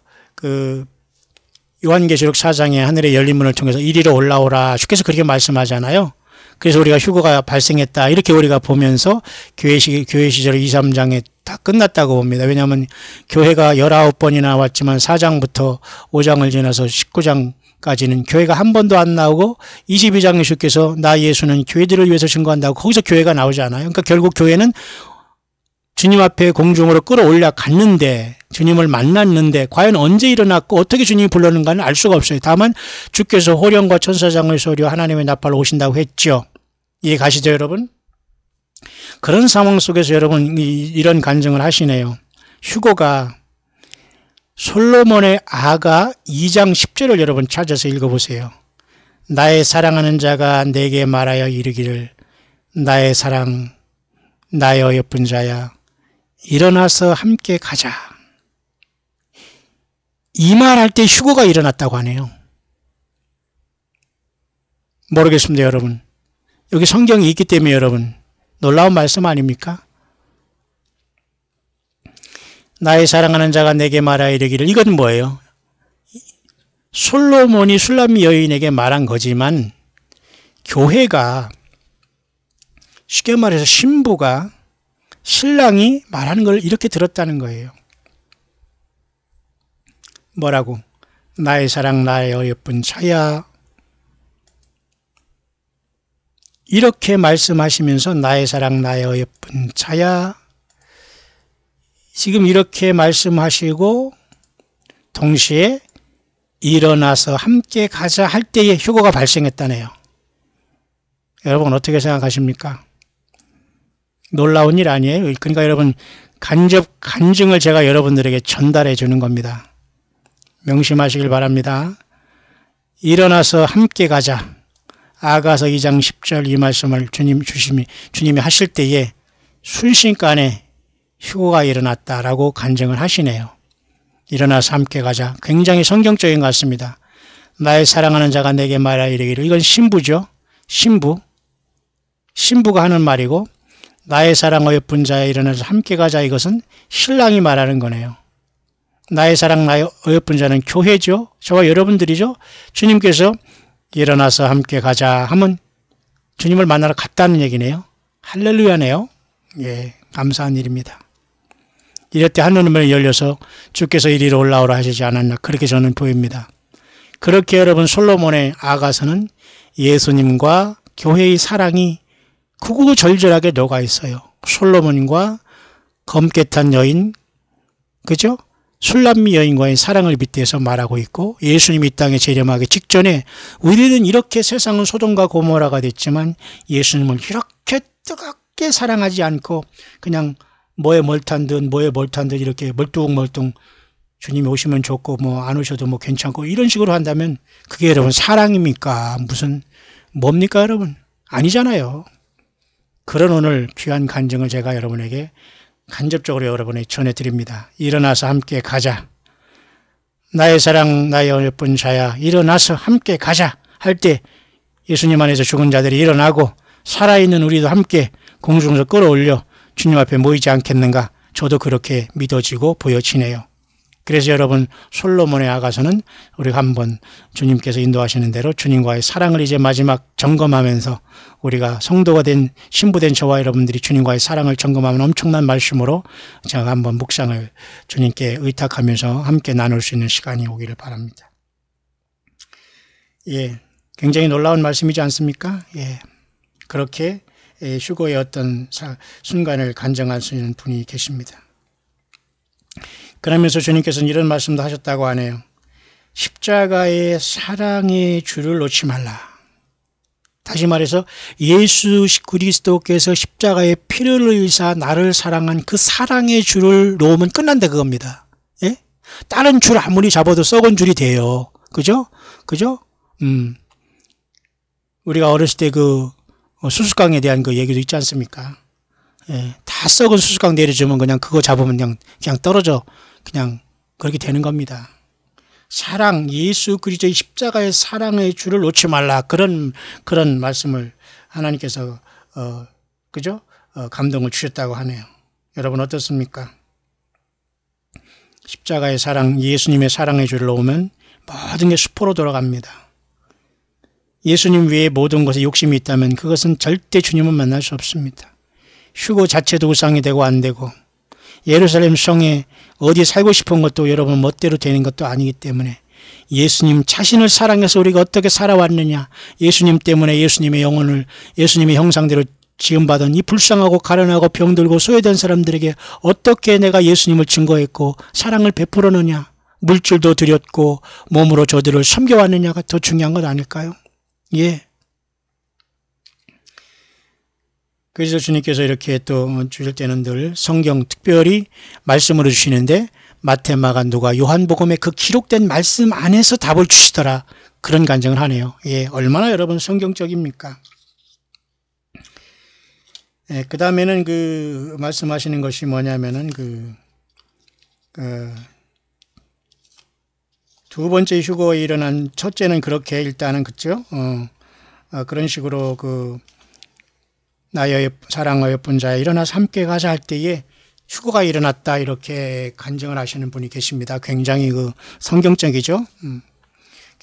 요한계시록 4장에 하늘의 열린 문을 통해서 이리로 올라오라 주께서 그렇게 말씀하잖아요. 그래서 우리가 휴거가 발생했다 이렇게 우리가 보면서 교회 시절 2, 3장에 다 끝났다고 봅니다. 왜냐하면 교회가 19번이나 왔지만 4장부터 5장을 지나서 19장까지는 교회가 한 번도 안 나오고 22장 예수께서 나 예수는 교회들을 위해서 증거한다고 거기서 교회가 나오지 않아요. 그러니까 결국 교회는 주님 앞에 공중으로 끌어올려 갔는데 주님을 만났는데 과연 언제 일어났고 어떻게 주님이 불렀는가는 알 수가 없어요. 다만 주께서 호령과 천사장을 소리와 하나님의 나팔로 오신다고 했죠. 이해 가시죠 여러분? 그런 상황 속에서 여러분 이런 간증을 하시네요. 휴거가 솔로몬의 아가 2장 10절을 여러분 찾아서 읽어보세요. 나의 사랑하는 자가 내게 말하여 이르기를 나의 사랑 나의 어여쁜 자야 일어나서 함께 가자. 이 말할 때 휴거가 일어났다고 하네요. 모르겠습니다 여러분. 여기 성경이 있기 때문에 여러분 놀라운 말씀 아닙니까? 나의 사랑하는 자가 내게 말하여 이르기를 이건 뭐예요? 솔로몬이 술람미 여인에게 말한 거지만 교회가 쉽게 말해서 신부가 신랑이 말하는 걸 이렇게 들었다는 거예요. 뭐라고? 나의 사랑 나의 어여쁜 자야 이렇게 말씀하시면서 나의 사랑 나의 어여쁜 자야 지금 이렇게 말씀하시고 동시에 일어나서 함께 가자 할 때에 휴거가 발생했다네요. 여러분 어떻게 생각하십니까? 놀라운 일 아니에요? 그러니까 여러분 간증을 제가 여러분들에게 전달해 주는 겁니다. 명심하시길 바랍니다. 일어나서 함께 가자. 아가서 2장 10절 이 말씀을 주님이 하실 때에 순식간에 휴거가 일어났다라고 간증을 하시네요. 일어나서 함께 가자. 굉장히 성경적인 것 같습니다. 나의 사랑하는 자가 내게 말하여 이르기를 이건 신부죠. 신부가 하는 말이고 나의 사랑 어여쁜 자야 일어나서 함께 가자 이것은 신랑이 말하는 거네요. 나의 사랑 나의 어여쁜 자는 교회죠. 저와 여러분들이죠. 주님께서 일어나서 함께 가자 하면 주님을 만나러 갔다는 얘기네요. 할렐루야네요. 예, 감사한 일입니다. 이럴 때 하늘문이 열려서 주께서 이리로 올라오라 하시지 않았나 그렇게 저는 보입니다. 그렇게 여러분 솔로몬의 아가서는 예수님과 교회의 사랑이 구구절절하게 녹아 있어요. 솔로몬과 검게 탄 여인, 그죠? 술람미 여인과의 사랑을 빗대서 말하고 있고 예수님이 이 땅에 재림하기 직전에 우리는 이렇게 세상은 소돔과 고모라가 됐지만 예수님을 이렇게 뜨겁게 사랑하지 않고 그냥 뭐에 몰탄 듯 이렇게 멀뚱멀뚱 주님이 오시면 좋고 뭐 안 오셔도 뭐 괜찮고 이런 식으로 한다면 그게 여러분 사랑입니까? 무슨 뭡니까 여러분? 아니잖아요. 그런 오늘 귀한 간증을 제가 여러분에게 간접적으로 여러분에게 전해드립니다. 일어나서 함께 가자. 나의 사랑 나의 예쁜 자야 일어나서 함께 가자 할 때 예수님 안에서 죽은 자들이 일어나고 살아있는 우리도 함께 공중에서 끌어올려 주님 앞에 모이지 않겠는가. 저도 그렇게 믿어지고 보여지네요. 그래서 여러분 솔로몬의 아가서는 우리가 한번 주님께서 인도하시는 대로 주님과의 사랑을 이제 마지막 점검하면서 우리가 성도가 된 신부된 저와 여러분들이 주님과의 사랑을 점검하는 엄청난 말씀으로 제가 한번 묵상을 주님께 의탁하면서 함께 나눌 수 있는 시간이 오기를 바랍니다. 예, 굉장히 놀라운 말씀이지 않습니까? 예, 그렇게 휴거의 어떤 순간을 간증할 수 있는 분이 계십니다. 그러면서 주님께서는 이런 말씀도 하셨다고 하네요. 십자가의 사랑의 줄을 놓지 말라. 다시 말해서 예수 그리스도께서 십자가의 피를 흘리사 나를 사랑한 그 사랑의 줄을 놓으면 끝난다 그겁니다. 예? 다른 줄 아무리 잡아도 썩은 줄이 돼요. 그죠? 그죠? 우리가 어렸을 때 그 수수깡에 대한 그 얘기도 있지 않습니까? 예, 다 썩은 수수깡 내려주면 그냥 그거 잡으면 그냥 떨어져. 그냥 그렇게 되는 겁니다. 사랑, 예수 그리스도의 십자가의 사랑의 줄을 놓지 말라. 그런 말씀을 하나님께서 그죠? 감동을 주셨다고 하네요. 여러분 어떻습니까? 십자가의 사랑, 예수님의 사랑의 줄을 놓으면 모든 게 수포로 돌아갑니다. 예수님 외에 모든 것에 욕심이 있다면 그것은 절대 주님을 만날 수 없습니다. 휴거 자체도 우상이 되고 안 되고 예루살렘 성에 어디 살고 싶은 것도 여러분 멋대로 되는 것도 아니기 때문에 예수님 자신을 사랑해서 우리가 어떻게 살아왔느냐, 예수님 때문에 예수님의 영혼을 예수님의 형상대로 지음받은 이 불쌍하고 가련하고 병들고 소외된 사람들에게 어떻게 내가 예수님을 증거했고 사랑을 베풀었느냐, 물질도 드렸고 몸으로 저들을 섬겨왔느냐가 더 중요한 것 아닐까요? 예. 그래서 주님께서 이렇게 또 주실 때는 늘 성경 특별히 말씀으로 주시는데 마태, 마가, 누가, 요한복음에 그 기록된 말씀 안에서 답을 주시더라. 그런 간증을 하네요. 예, 얼마나 여러분 성경적입니까? 예, 그 다음에는 그 말씀하시는 것이 뭐냐면은 두 번째 휴거에 일어난 첫째는 그렇게 일단은 그죠? 그런 식으로 나의 사랑과 예쁜 자야 일어나서 함께 가자 할 때에 휴거가 일어났다 이렇게 간증을 하시는 분이 계십니다. 굉장히 성경적이죠.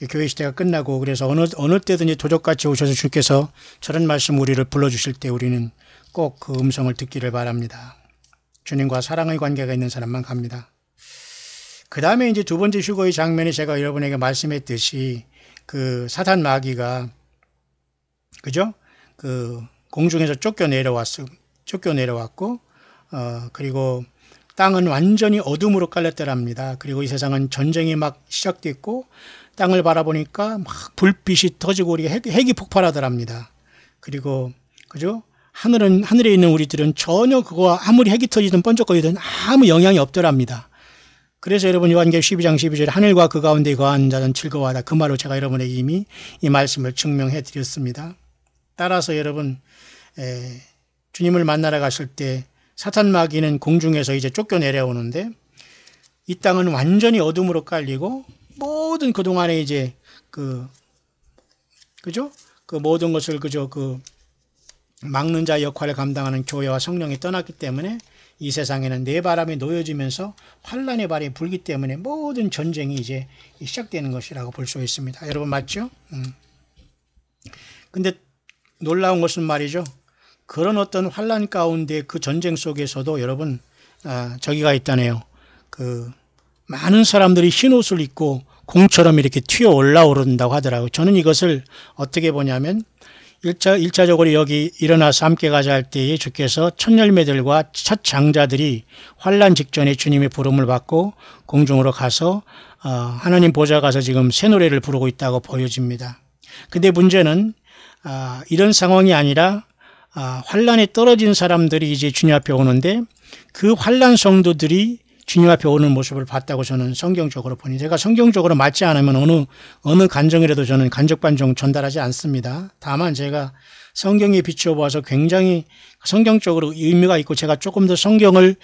교회 시대가 끝나고 그래서 어느 때든지 도적같이 오셔서 주께서 저런 말씀 우리를 불러주실 때 우리는 꼭 그 음성을 듣기를 바랍니다. 주님과 사랑의 관계가 있는 사람만 갑니다. 그 다음에 이제 두 번째 휴거의 장면이 제가 여러분에게 말씀했듯이 그 사탄 마귀가 그죠? 공중에서 쫓겨 내려왔고, 그리고 땅은 완전히 어둠으로 깔렸더랍니다. 그리고 이 세상은 전쟁이 막 시작됐고, 땅을 바라보니까 막 불빛이 터지고 우리가 핵이 폭발하더랍니다. 그리고, 그죠? 하늘에 있는 우리들은 전혀 그거 아무리 핵이 터지든 번쩍거리든 아무 영향이 없더랍니다. 그래서 여러분 요한계시록 12장 12절에 하늘과 그 가운데 거하는 자는 즐거워하다. 그 말로 제가 여러분에게 이미 이 말씀을 증명해 드렸습니다. 따라서 여러분 주님을 만나러 가실 때 사탄 마귀는 공중에서 이제 쫓겨 내려오는데 이 땅은 완전히 어둠으로 깔리고 모든 그동안에 이제 그죠? 그 모든 것을 막는 자 역할을 감당하는 교회와 성령이 떠났기 때문에 이 세상에는 내 바람이 놓여지면서 환란의 발이 불기 때문에 모든 전쟁이 이제 시작되는 것이라고 볼 수 있습니다. 여러분 맞죠? 근데 놀라운 것은 말이죠. 그런 환란 가운데 그 전쟁 속에서도 여러분 저기가 있다네요. 많은 사람들이 흰 옷을 입고 공처럼 이렇게 튀어 올라오른다고 하더라고요. 저는 이것을 어떻게 보냐면 1차적으로 여기 일어나서 함께 가자 할 때에 주께서 첫 열매들과 첫 장자들이 환란 직전에 주님의 부름을 받고 공중으로 가서 하나님 보좌 가서 지금 새 노래를 부르고 있다고 보여집니다. 근데 문제는 이런 상황이 아니라 환란에 떨어진 사람들이 이제 주님 앞에 오는데 그 환란 성도들이 주님 앞에 오는 모습을 봤다고 저는 성경적으로 보니, 제가 성경적으로 맞지 않으면 어느 간증이라도 저는 간접 반정 전달하지 않습니다. 다만 제가 성경에 비추어 보아서 굉장히 성경적으로 의미가 있고, 제가 조금 더 성경을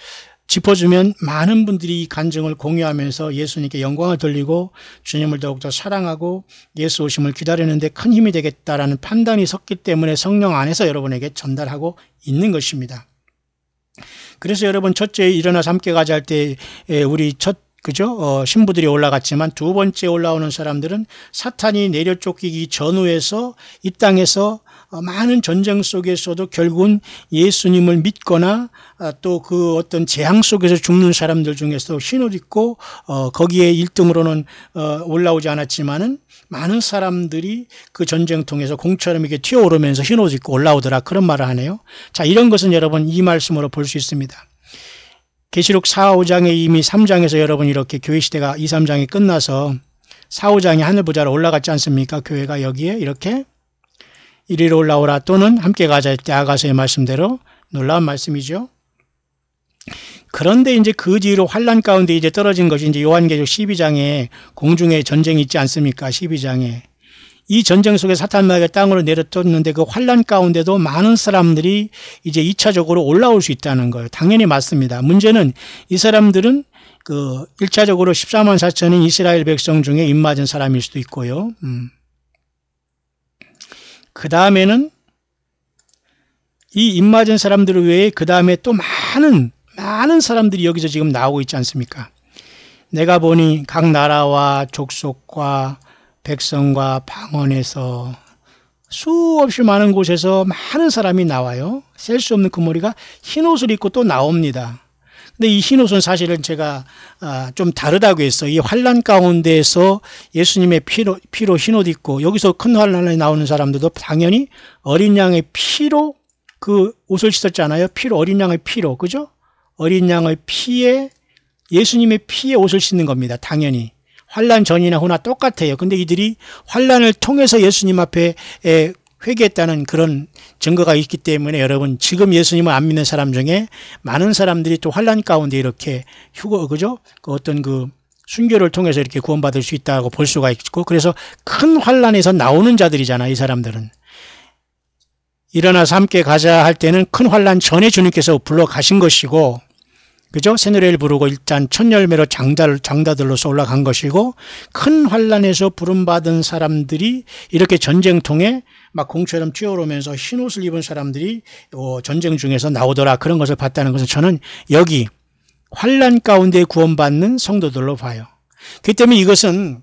짚어주면 많은 분들이 이 간증을 공유하면서 예수님께 영광을 돌리고 주님을 더욱더 사랑하고 예수 오심을 기다리는데 큰 힘이 되겠다라는 판단이 섰기 때문에 성령 안에서 여러분에게 전달하고 있는 것입니다. 그래서 여러분, 첫째 일어나서 함께 가자 할 때 우리 신부들이 올라갔지만 두 번째 올라오는 사람들은 사탄이 내려 쫓기기 전후에서 이 땅에서 많은 전쟁 속에서도 결국은 예수님을 믿거나 또 그 어떤 재앙 속에서 죽는 사람들 중에서 흰옷 입고 거기에 1등으로는 올라오지 않았지만은 많은 사람들이 그 전쟁통에서 공처럼 이렇게 튀어오르면서 흰옷 입고 올라오더라, 그런 말을 하네요. 자, 이런 것은 여러분 이 말씀으로 볼 수 있습니다. 계시록 4, 5장에 이미 3장에서 여러분 이렇게 교회 시대가 2, 3장이 끝나서 4, 5장이 하늘보좌로 올라갔지 않습니까? 교회가 여기에 이렇게 이리로 올라오라, 또는 함께 가자 할 때 아가서의 말씀대로 놀라운 말씀이죠. 그런데 이제 그 뒤로 환란 가운데 이제 떨어진 것이 이제 요한계시록 12장에 공중에 전쟁이 있지 않습니까? 12장에. 이 전쟁 속에 사탄마귀가 땅으로 내려떴는데 그 환란 가운데도 많은 사람들이 이제 2차적으로 올라올 수 있다는 거예요. 당연히 맞습니다. 문제는 이 사람들은 그 1차적으로 14만 4천인 이스라엘 백성 중에 입맞은 사람일 수도 있고요. 그 다음에는 이 입맞은 사람들 외에 그 다음에 또 많은 사람들이 여기서 지금 나오고 있지 않습니까? 내가 보니 각 나라와 족속과 백성과 방언에서 수없이 많은 곳에서 많은 사람이 나와요. 셀 수 없는 그 머리가 흰옷을 입고 또 나옵니다. 근데 이 흰옷은 사실은 제가 좀 다르다고 했어요. 이 환란 가운데에서 예수님의 피로 흰옷 입고, 여기서 큰 환란에 나오는 사람들도 당연히 어린 양의 피로 그 옷을 씻었잖아요. 피로, 어린 양의 피로, 그죠? 어린 양의 피에, 예수님의 피에 옷을 씻는 겁니다. 당연히. 환란 전이나 후나 똑같아요. 근데 이들이 환란을 통해서 예수님 앞에 회개했다는 그런 증거가 있기 때문에 여러분, 지금 예수님을 안 믿는 사람 중에 많은 사람들이 또 환란 가운데 이렇게 그죠? 그 어떤 그 순교를 통해서 이렇게 구원받을 수 있다고 볼 수가 있고, 그래서 큰 환란에서 나오는 자들이잖아, 이 사람들은. 일어나서 함께 가자 할 때는 큰 환란 전에 주님께서 불러 가신 것이고, 그죠? 새노래를 부르고 일단 첫 열매로 장자들로서 올라간 것이고, 큰 환란에서 부름받은 사람들이 이렇게 전쟁통에 막 공처럼 튀어오르면서 흰옷을 입은 사람들이 전쟁 중에서 나오더라, 그런 것을 봤다는 것은 저는 여기 환란 가운데 구원받는 성도들로 봐요. 그렇기 때문에 이것은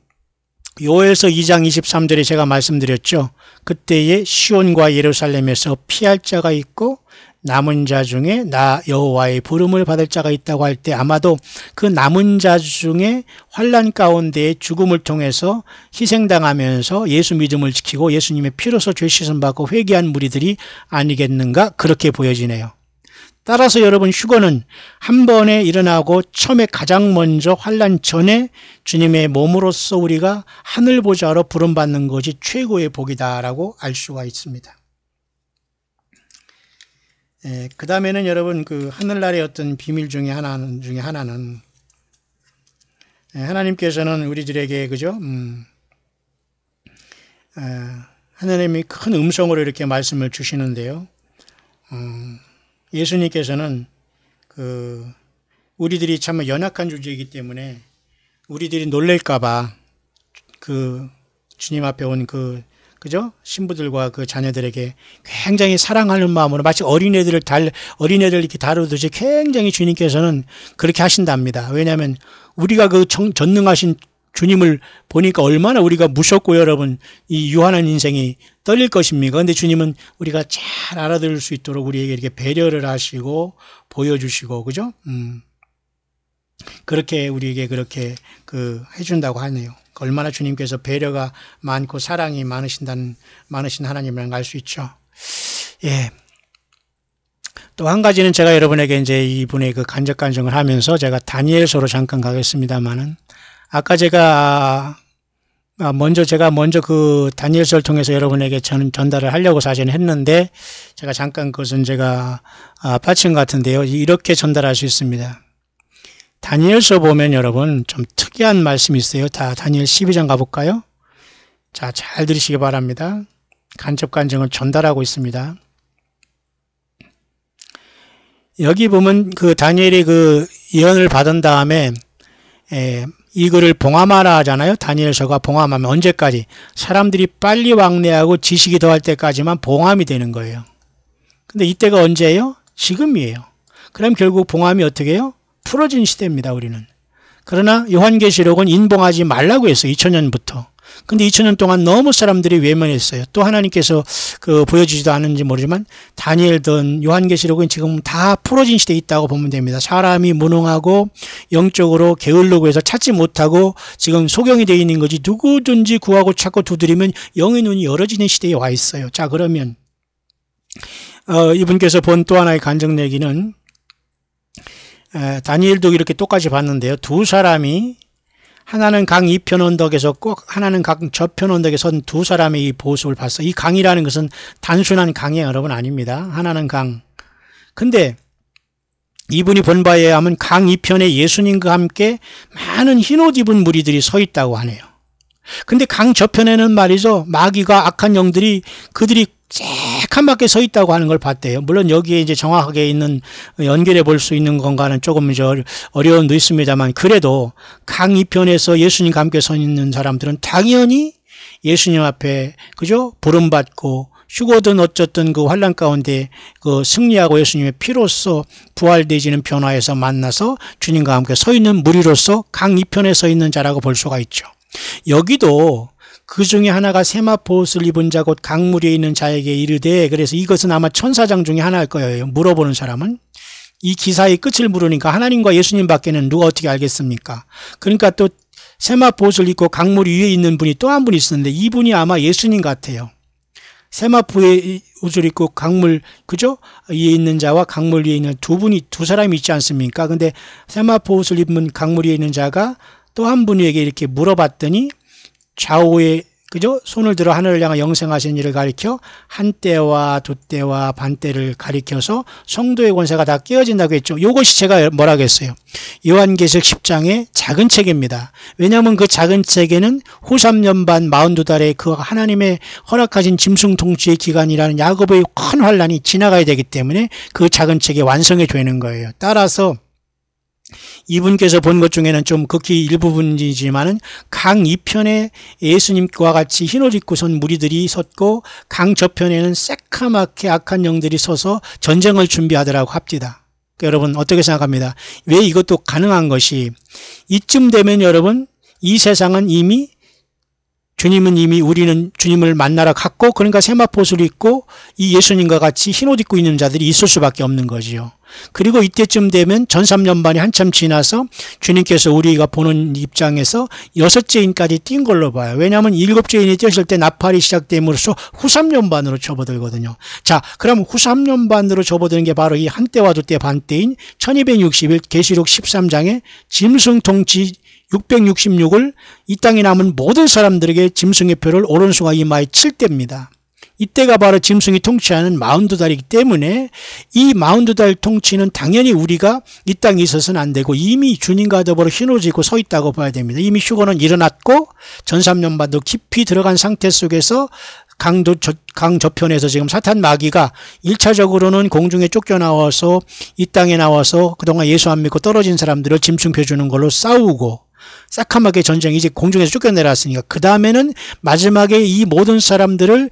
요엘서 2장 23절에 제가 말씀드렸죠. 그때에 시온과 예루살렘에서 피할 자가 있고 남은 자 중에 나 여호와의 부름을 받을 자가 있다고 할 때, 아마도 그 남은 자 중에 환란 가운데 죽음을 통해서 희생당하면서 예수 믿음을 지키고 예수님의 피로서 죄 씻음 받고 회개한 무리들이 아니겠는가, 그렇게 보여지네요. 따라서 여러분, 휴거는 한 번에 일어나고 처음에 가장 먼저 환란 전에 주님의 몸으로서 우리가 하늘 보좌로 부름받는 것이 최고의 복이다라고 알 수가 있습니다. 그 다음에는 여러분, 그 하늘나라의 어떤 비밀 중에 하나는 하나님께서는 우리들에게, 그죠? 하나님이 큰 음성으로 이렇게 말씀을 주시는데요. 예수님께서는 우리들이 참 연약한 존재이기 때문에 우리들이 놀랄까봐 주님 앞에 온 그죠? 신부들과 그 자녀들에게 굉장히 사랑하는 마음으로, 마치 어린애들 이렇게 다루듯이 굉장히 주님께서는 그렇게 하신답니다. 왜냐하면 우리가 그 전능하신 주님을 보니까 얼마나 우리가 무섭고 여러분, 이 유한한 인생이 떨릴 것입니까? 근데 주님은 우리가 잘 알아들을 수 있도록 우리에게 이렇게 배려를 하시고 보여주시고, 그죠? 그렇게 우리에게 그렇게 해준다고 하네요. 얼마나 주님께서 배려가 많고 사랑이 많으신 하나님을 알 수 있죠. 예. 또 한 가지는 제가 여러분에게 이제 이분의 그 간접 간증을 하면서 제가 다니엘서로 잠깐 가겠습니다만은, 아까 제가 먼저 그 다니엘서를 통해서 여러분에게 전달을 하려고 사실은 했는데, 제가 잠깐 그것은 제가 빠친 것 같은데요. 이렇게 전달할 수 있습니다. 다니엘서 보면 여러분 좀 특이한 말씀이 있어요. 다니엘 12장 가볼까요? 자, 잘 들으시기 바랍니다. 간접 간증을 전달하고 있습니다. 여기 보면 그 다니엘이 그 예언을 받은 다음에 이거를 봉함하라 하잖아요. 다니엘서가 봉함하면 언제까지? 사람들이 빨리 왕래하고 지식이 더할 때까지만 봉함이 되는 거예요. 근데 이때가 언제예요? 지금이에요. 그럼 결국 봉함이 어떻게 해요? 풀어진 시대입니다, 우리는. 그러나 요한계시록은 인봉하지 말라고 했어요, 2000년부터. 근데 2000년 동안 너무 사람들이 외면했어요. 또 하나님께서 보여주지도 않은지 모르지만 다니엘든 요한계시록은 지금 다 풀어진 시대에 있다고 보면 됩니다. 사람이 무능하고 영적으로 게을르고 해서 찾지 못하고 지금 소경이 되어 있는 거지 누구든지 구하고 찾고 두드리면 영의 눈이 열어지는 시대에 와 있어요. 자, 그러면 이분께서 본 또 하나의 간증 얘기는 다니엘도 이렇게 똑같이 봤는데요. 두 사람이 하나는 강 이편 언덕에서 꼭 하나는 강 저편 언덕에 선 두 사람의 이 보습을 봤어. 이 강이라는 것은 단순한 강이 여러분 아닙니다. 하나는 강. 근데 이분이 본 바에 의하면 강 이편에 예수님과 함께 많은 흰옷 입은 무리들이 서 있다고 하네요. 근데 강 저편에는 말이죠. 마귀가 악한 영들이 그들이 새카맣게 서 있다고 하는 걸 봤대요. 물론 여기에 이제 정확하게 있는 연결해 볼 수 있는 건가는 조금 어려움도 있습니다만 그래도 강 이편에서 예수님과 함께 서 있는 사람들은 당연히 예수님 앞에 그죠? 부름받고 휴거든 어쨌든 그 환난 가운데 그 승리하고 예수님의 피로써 부활되지는 변화에서 만나서 주님과 함께 서 있는 무리로서 강 이편에 서 있는 자라고 볼 수가 있죠. 여기도 그 중에 하나가 세마포 옷을 입은 자 곧 강물에 있는 자에게 이르되 그래서 이것은 아마 천사장 중에 하나일 거예요. 물어보는 사람은. 이 기사의 끝을 물으니까 하나님과 예수님 밖에는 누가 어떻게 알겠습니까? 그러니까 또 세마포 옷을 입고 강물 위에 있는 분이 또 한 분이 있었는데 이분이 아마 예수님 같아요. 세마포의 옷을 입고 강물 그죠? 위에 있는 자와 강물 위에 있는 두 사람이 있지 않습니까? 근데 세마포 옷을 입은 강물 위에 있는 자가 또 한 분에게 이렇게 물어봤더니 좌우에 그죠? 손을 들어 하늘을 향해 영생하신 이를 가리켜 한 때와 두 때와 반 때를 가리켜서 성도의 권세가 다 깨어진다고 했죠. 이것이 제가 뭐라고 했어요. 요한계시록 10장의 작은 책입니다. 왜냐하면 그 작은 책에는 후 3년 반 42달의 그 하나님의 허락하신 짐승 통치의 기간이라는 야곱의 큰 환란이 지나가야 되기 때문에 그 작은 책이 완성이 되는 거예요. 따라서 이분께서 본 것 중에는 좀 극히 일부분이지만은 강 이편에 예수님과 같이 흰옷 입고 선 무리들이 섰고 강 저편에는 새카맣게 악한 영들이 서서 전쟁을 준비하더라고 합디다. 여러분 어떻게 생각합니다? 왜 이것도 가능한 것이 이쯤 되면 여러분 이 세상은 이미 우리는 주님을 만나러 갔고 그러니까 세마포 옷을 입고 이 예수님과 같이 흰옷 입고 있는 자들이 있을 수밖에 없는 거지요. 그리고 이때쯤 되면 전 3년 반이 한참 지나서 주님께서 우리가 보는 입장에서 6째 인까지 뛴 걸로 봐요. 왜냐하면 7째 인이 뛰었을 때 나팔이 시작됨으로써 후 3년 반으로 접어들거든요. 자, 그럼 후 3년 반으로 접어드는 게 바로 이 한때와 두때 반때인 1260일 계시록 13장의 짐승 통치 666을 이 땅에 남은 모든 사람들에게 짐승의 표를 오른손과 이마에 칠 때입니다. 이때가 바로 짐승이 통치하는 42달이기 때문에 이 42달 통치는 당연히 우리가 이 땅에 있어서는 안 되고 이미 주님과 더불어 흰옷을 입고 서 있다고 봐야 됩니다. 이미 휴거는 일어났고 전 3년 반도 깊이 들어간 상태 속에서 강 저편에서 지금 사탄 마귀가 1차적으로는 공중에 쫓겨나와서 이 땅에 나와서 그동안 예수 안 믿고 떨어진 사람들을 짐승표 주는 걸로 싸우고 새카맣게 전쟁이 이제 공중에서 쫓겨내려왔으니까 그 다음에는 마지막에 이 모든 사람들을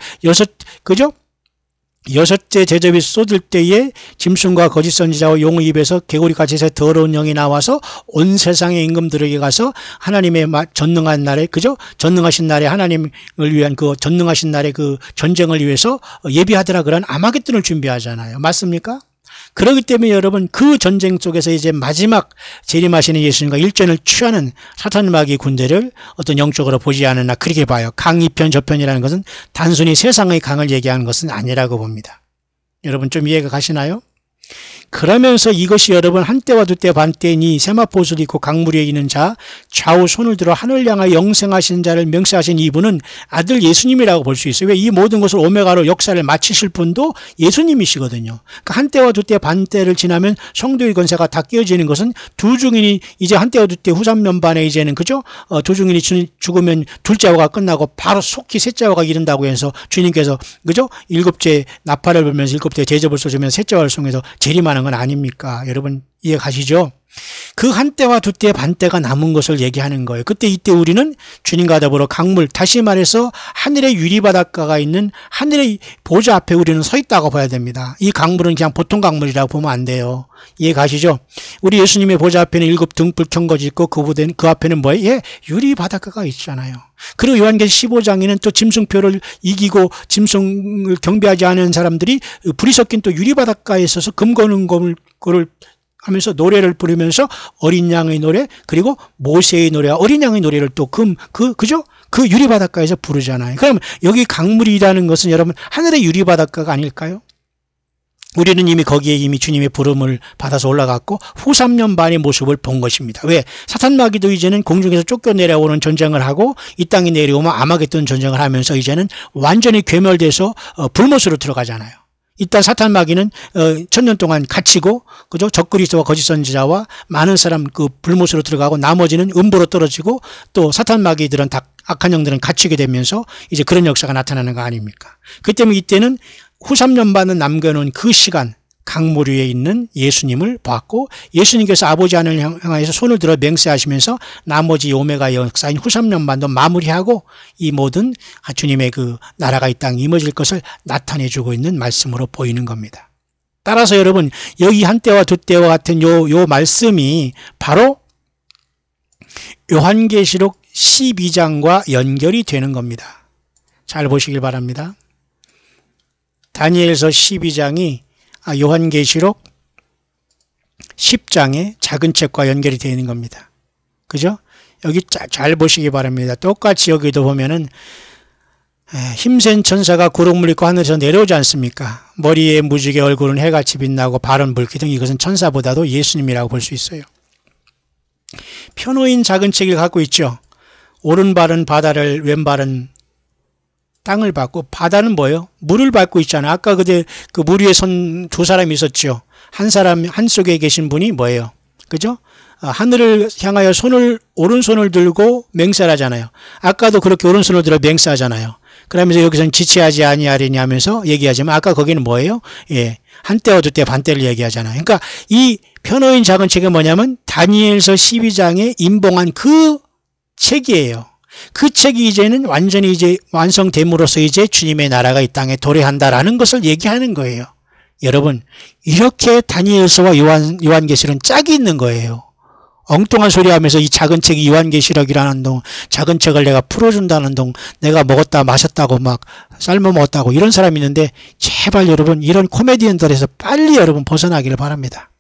여섯째 제접이 쏟을 때에 짐승과 거짓 선지자와 용의 입에서 개구리같이 새 더러운 영이 나와서 온 세상의 임금들에게 가서 하나님의 전능한 날에 전능하신 날에 하나님을 위한 그 전능하신 날에 그 전쟁을 위해서 예비하더라 그런 아마겟돈을 준비하잖아요. 맞습니까? 그렇기 때문에 여러분 그 전쟁 속에서 이제 마지막 재림하시는 예수님과 일전을 취하는 사탄 마귀 군대를 어떤 영적으로 보지 않으나 그렇게 봐요. 강 이편 저편이라는 것은 단순히 세상의 강을 얘기하는 것은 아니라고 봅니다. 여러분 좀 이해가 가시나요? 그러면서 이것이 여러분 한때와 두때 반때니 세마포옷을 입고 강물 위에 있는 자 좌우 손을 들어 하늘 향하여 영생하신 자를 명세하신 이분은 아들 예수님이라고 볼 수 있어요. 왜? 이 모든 것을 오메가로 역사를 마치실 분도 예수님이시거든요. 그러니까 한때와 두때 반때를 지나면 성도의 권세가 다 깨어지는 것은 두 중인이 이제 한때와 두때 후삼년반에 이제는 그죠? 두 중인이 죽으면 둘째 화가 끝나고 바로 속히 셋째 화가 이른다고 해서 주님께서 그죠? 일곱째 나팔을 불면서 일곱째 대접을 쏘시면서 셋째 화를 통해서 재림하는 건 아닙니까? 여러분 이해 가시죠? 그 한때와 두때 반때가 남은 것을 얘기하는 거예요. 그때 이때 우리는 주님과 더불어 강물, 다시 말해서 하늘의 유리바닷가가 있는 하늘의 보좌 앞에 우리는 서 있다고 봐야 됩니다. 이 강물은 그냥 보통 강물이라고 보면 안 돼요. 이해 가시죠? 우리 예수님의 보좌 앞에는 7 등불 켠 것이 있고 그 앞에는 뭐예요? 예, 유리바닷가가 있잖아요. 그리고 요한계시 15장에는 또 짐승표를 이기고 짐승을 경배하지 않은 사람들이 불이 섞인 또 유리바닷가에 있어서 금거는 거를 하면서 노래를 부르면서 어린 양의 노래 그리고 모세의 노래와 어린 양의 노래를 또 그죠? 그 유리바닷가에서 부르잖아요. 그럼 여기 강물이라는 것은 여러분 하늘의 유리바닷가가 아닐까요? 우리는 이미 거기에 이미 주님의 부름을 받아서 올라갔고 후 3년 반의 모습을 본 것입니다. 왜? 사탄마귀도 이제는 공중에서 쫓겨내려오는 전쟁을 하고 이 땅에 내려오면 아마겟돈 전쟁을 하면서 이제는 완전히 괴멸돼서 불못으로 들어가잖아요. 이따 사탄마귀는 1000년 동안 갇히고 그죠? 적그리스도와 거짓 선지자와 많은 사람 그 불못으로 들어가고 나머지는 음보로 떨어지고 또 사탄마귀들은 다 악한 영들은 갇히게 되면서 이제 그런 역사가 나타나는 거 아닙니까? 그 때문에 이때는 후 3년 반은 남겨놓은 그 시간 강물 위에 있는 예수님을 봤고 예수님께서 아버지 하늘을 향하여서 손을 들어 맹세하시면서 나머지 오메가 역사인 후 3년 반도 마무리하고 이 모든 주님의 그 나라가 이 땅에 임해질 것을 나타내주고 있는 말씀으로 보이는 겁니다. 따라서 여러분 여기 한때와 두때와 같은 요 말씀이 바로 요한계시록 12장과 연결이 되는 겁니다. 잘 보시길 바랍니다. 다니엘서 12장이 요한계시록 10장의 작은 책과 연결이 되어 있는 겁니다. 그죠? 여기 잘 보시기 바랍니다. 똑같이 여기도 보면은 힘센 천사가 구름을 입고 하늘에서 내려오지 않습니까? 머리에 무지개, 얼굴은 해같이 빛나고 발은 불기둥. 이것은 천사보다도 예수님이라고 볼 수 있어요. 펴놓인 작은 책을 갖고 있죠. 오른발은 바다를, 왼발은 땅을 밟고, 바다는 뭐예요? 물을 밟고 있잖아요. 아까 그 물 위에 선 두 사람이 있었죠. 한 사람, 한쪽에 계신 분이 뭐예요? 그죠? 하늘을 향하여 오른손을 들고 맹세를 하잖아요. 아까도 그렇게 오른손을 들어 맹세하잖아요. 그러면서 여기서는 지체하지 아니하리니 하면서 얘기하지만 아까 거기는 뭐예요? 예. 한때와 두때 반때를 얘기하잖아요. 그러니까 이 펴놓인 작은 책이 뭐냐면 다니엘서 12장에 임봉한 그 책이에요. 그 책이 이제는 완전히 이제 완성됨으로써 이제 주님의 나라가 이 땅에 도래한다라는 것을 얘기하는 거예요. 여러분, 이렇게 다니엘서와 요한계시록은 짝이 있는 거예요. 엉뚱한 소리 하면서 이 작은 책이 요한계시록이라는 동, 작은 책을 내가 풀어준다는 동, 내가 먹었다 마셨다고 막 삶아 먹었다고 이런 사람이 있는데 제발 여러분 이런 코미디언들에서 빨리 여러분 벗어나기를 바랍니다.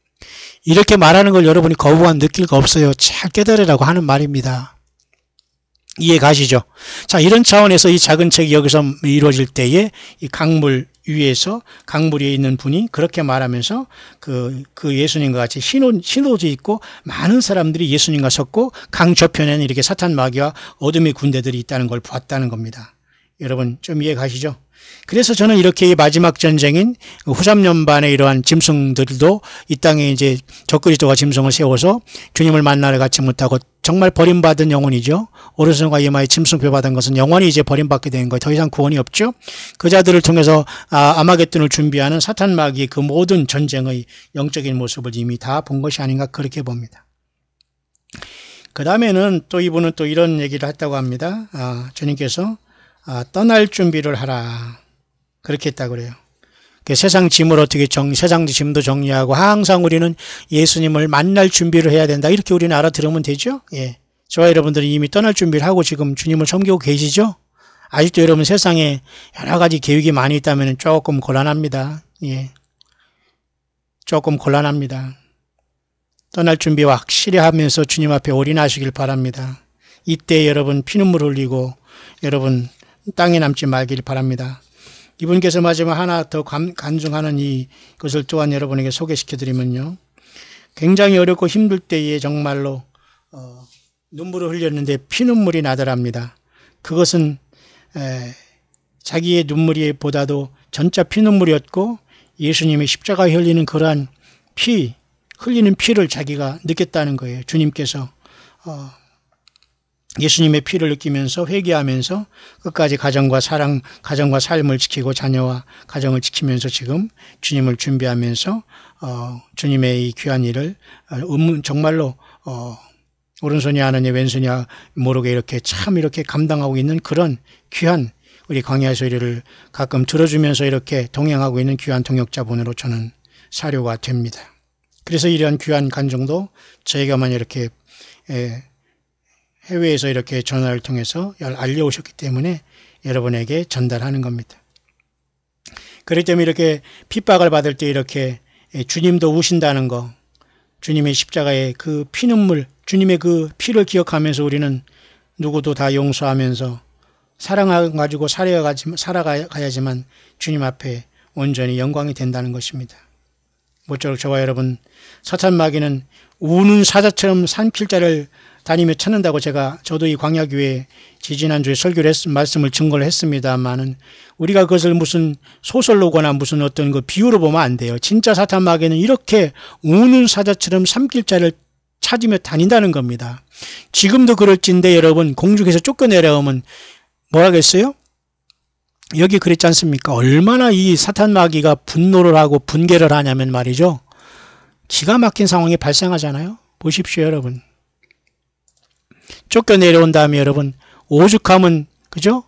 이렇게 말하는 걸 여러분이 거부감 느낄 거 없어요. 잘 깨달으라고 하는 말입니다. 이해 가시죠? 자, 이런 차원에서 이 작은 책이 여기서 이루어질 때에 이 강물 위에서 강물 위에 있는 분이 그렇게 말하면서 그 예수님과 같이 흰 옷이 입고 많은 사람들이 예수님과 섰고 강 저편에는 이렇게 사탄 마귀와 어둠의 군대들이 있다는 걸 보았다는 겁니다. 여러분 좀 이해 가시죠? 그래서 저는 이렇게 마지막 전쟁인 후 3년 반에 이러한 짐승들도 이 땅에 이제 적그리스도가 짐승을 세워서 주님을 만나러 가지 못하고 정말 버림받은 영혼이죠. 오른손과 이마에 짐승표 받은 것은 영원히 이제 버림받게 된 거예요. 더 이상 구원이 없죠. 그 자들을 통해서 아마겟돈을 준비하는 사탄 마귀의 그 모든 전쟁의 영적인 모습을 이미 다 본 것이 아닌가 그렇게 봅니다. 그 다음에는 또 이분은 또 이런 얘기를 했다고 합니다. 주님께서 떠날 준비를 하라. 그렇게 했다고 그래요. 세상 짐을 어떻게 세상 짐도 정리하고 항상 우리는 예수님을 만날 준비를 해야 된다. 이렇게 우리는 알아들으면 되죠. 예. 저와 여러분들이 이미 떠날 준비를 하고 지금 주님을 섬기고 계시죠. 아직도 여러분 세상에 여러 가지 계획이 많이 있다면 조금 곤란합니다. 예. 조금 곤란합니다. 떠날 준비와 확실히 하면서 주님 앞에 올인하시길 바랍니다. 이때 여러분 피눈물 흘리고 여러분 땅에 남지 말길 바랍니다. 이분께서 마지막 하나 더 간증하는 이것을 또한 여러분에게 소개시켜드리면요. 굉장히 어렵고 힘들 때에 정말로 눈물을 흘렸는데 피눈물이 나더랍니다. 그것은 자기의 눈물이 보다도 전자 피눈물이었고 예수님이 십자가에 흘리는 그러한 흘리는 피를 자기가 느꼈다는 거예요. 주님께서 예수님의 피를 느끼면서 회개하면서 끝까지 가정과 삶을 지키고 자녀와 가정을 지키면서 지금 주님을 준비하면서 주님의 이 귀한 일을 정말로 오른손이 아느니 왼손이 모르게 이렇게 감당하고 있는 그런 귀한 우리 광야의 소리를 가끔 들어주면서 이렇게 동행하고 있는 귀한 동역자분으로 저는 사료가 됩니다. 그래서 이러한 귀한 간증도 저희가만 이렇게 해외에서 이렇게 전화를 통해서 알려오셨기 때문에 여러분에게 전달하는 겁니다. 그렇기 때문에 이렇게 핍박을 받을 때 이렇게 주님도 우신다는 거, 주님의 십자가의 그 피눈물, 주님의 그 피를 기억하면서 우리는 누구도 다 용서하면서 사랑가지고 살아가야지만 주님 앞에 온전히 영광이 된다는 것입니다. 모쪼록 저와 여러분, 사탄 마귀는 우는 사자처럼 산길자를 다니며 찾는다고 저도 이 광야교회 지지난주에 설교를 말씀을 증거를 했습니다만은 우리가 그것을 무슨 소설로거나 무슨 어떤 그 비유로 보면 안 돼요. 진짜 사탄 마귀는 이렇게 우는 사자처럼 산길자를 찾으며 다닌다는 겁니다. 지금도 그럴진데 여러분 공중에서 쫓겨내려오면 뭐라겠어요? 여기 그랬지 않습니까? 얼마나 이 사탄 마귀가 분노를 하고 분개를 하냐면 말이죠. 기가 막힌 상황이 발생하잖아요. 보십시오 여러분. 쫓겨내려온 다음에 여러분 오죽하면 그죠?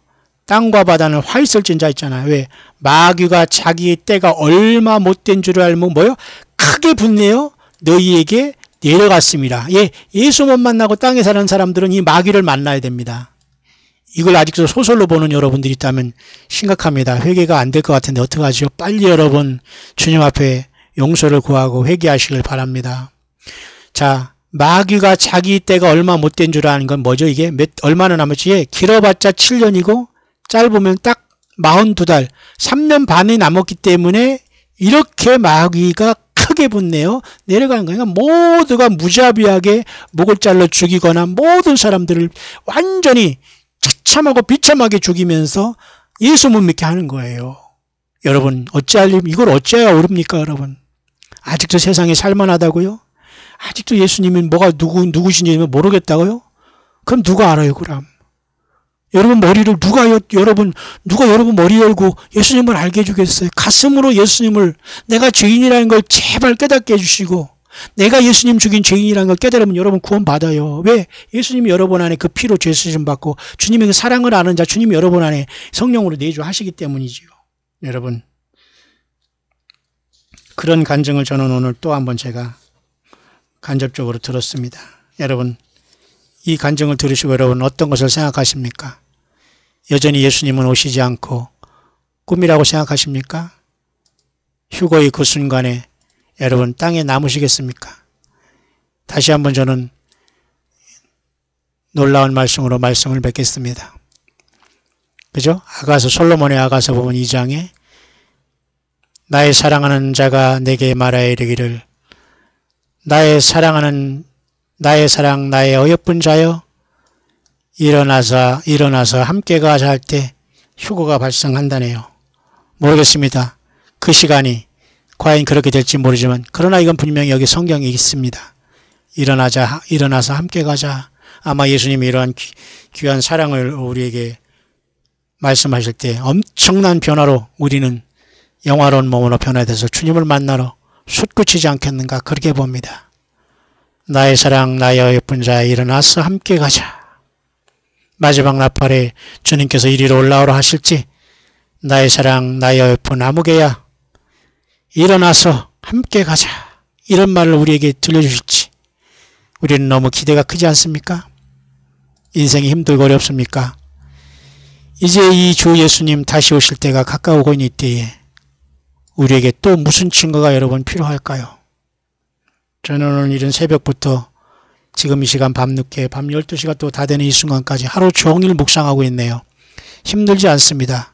땅과 바다는 화 있을진자 있잖아요. 왜? 마귀가 자기의 때가 얼마 못된 줄 알면 뭐요? 크게 분내어 너희에게 내려갔습니다. 예수 못 만나고 땅에 사는 사람들은 이 마귀를 만나야 됩니다. 이걸 아직도 소설로 보는 여러분들이 있다면 심각합니다. 회개가 안 될 것 같은데 어떡하죠? 빨리 여러분 주님 앞에 용서를 구하고 회개하시길 바랍니다. 자, 마귀가 자기 때가 얼마 못된 줄 아는 건 뭐죠? 이게 얼마나 남았지? 길어봤자 7년이고 짧으면 딱 42달, 3년 반이 남았기 때문에 이렇게 마귀가 크게 분내어 내려가는 거예요. 모두가 무자비하게 목을 잘라 죽이거나 모든 사람들을 완전히 처참하고 비참하게 죽이면서 예수 못 믿게 하는 거예요. 여러분 이걸 어찌해야 옳습니까 여러분? 아직도 세상에 살만하다고요? 아직도 예수님이 누구신지 모르겠다고요? 그럼 누가 알아요 그럼? 여러분 누가 여러분 머리 열고 예수님을 알게 해주겠어요? 가슴으로 예수님을 내가 죄인이라는 걸 제발 깨닫게 해주시고 내가 예수님 죽인 죄인이라는 걸 깨달으면 여러분 구원 받아요. 왜? 예수님이 여러분 안에 그 피로 죄 쓰심 받고 주님의 그 사랑을 아는 자 주님이 여러분 안에 성령으로 내주하시기 때문이지요. 여러분 그런 간증을 저는 오늘 또 한번 제가 간접적으로 들었습니다. 여러분 이 간증을 들으시고 여러분 어떤 것을 생각하십니까? 여전히 예수님은 오시지 않고 꿈이라고 생각하십니까? 휴거의 그 순간에 여러분 땅에 남으시겠습니까? 다시 한번 저는 놀라운 말씀으로 말씀을 맺겠습니다. 그죠? 솔로몬의 아가서 보면 2장에 나의 사랑하는 자가 내게 말하여 이르기를 나의 사랑 나의 어여쁜 자여 일어나서 함께 가자 할 때 휴거가 발생한다네요. 모르겠습니다. 그 시간이 과연 그렇게 될지 모르지만 그러나 이건 분명히 여기 성경에 있습니다. 일어나서 함께 가자. 아마 예수님이 이러한 귀한 사랑을 우리에게 말씀하실 때 엄청난 변화로 우리는 영화로운 몸으로 변화돼서 주님을 만나러 솟구치지 않겠는가 그렇게 봅니다. 나의 사랑 나의 어여쁜 자야 일어나서 함께 가자. 마지막 나팔에 주님께서 이리로 올라오라 하실지 나의 사랑 나의 어여쁜 아무개야 일어나서 함께 가자 이런 말을 우리에게 들려주실지 우리는 너무 기대가 크지 않습니까? 인생이 힘들고 어렵습니까? 이제 이 주 예수님 다시 오실 때가 가까우고 있는 때에 우리에게 또 무슨 증거가 여러분 필요할까요? 저는 오늘 이른 새벽부터 지금 이 시간 밤늦게 밤 12시가 또 다 되는 이 순간까지 하루 종일 묵상하고 있네요. 힘들지 않습니다.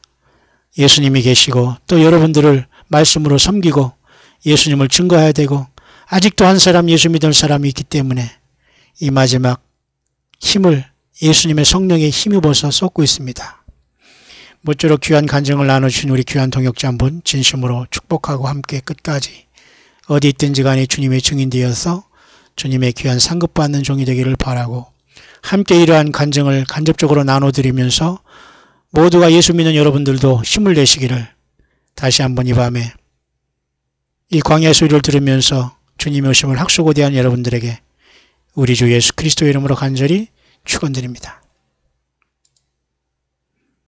예수님이 계시고 또 여러분들을 말씀으로 섬기고 예수님을 증거해야 되고 아직도 한 사람 예수 믿을 사람이 있기 때문에 이 마지막 힘을 예수님의 성령에 힘입어서 쏟고 있습니다. 모쪼록 귀한 간증을 나눠주신 우리 귀한 동역자 한 분 진심으로 축복하고 함께 끝까지 어디 있든지 간에 주님의 증인 되어서 주님의 귀한 상급받는 종이 되기를 바라고 함께 이러한 간증을 간접적으로 나눠드리면서 모두가 예수 믿는 여러분들도 힘을 내시기를 다시 한번 이 밤에 이 광야의 소리를 들으면서 주님의 오심을 학수고대한 여러분들에게 우리 주 예수 그리스도의 이름으로 간절히 축원드립니다.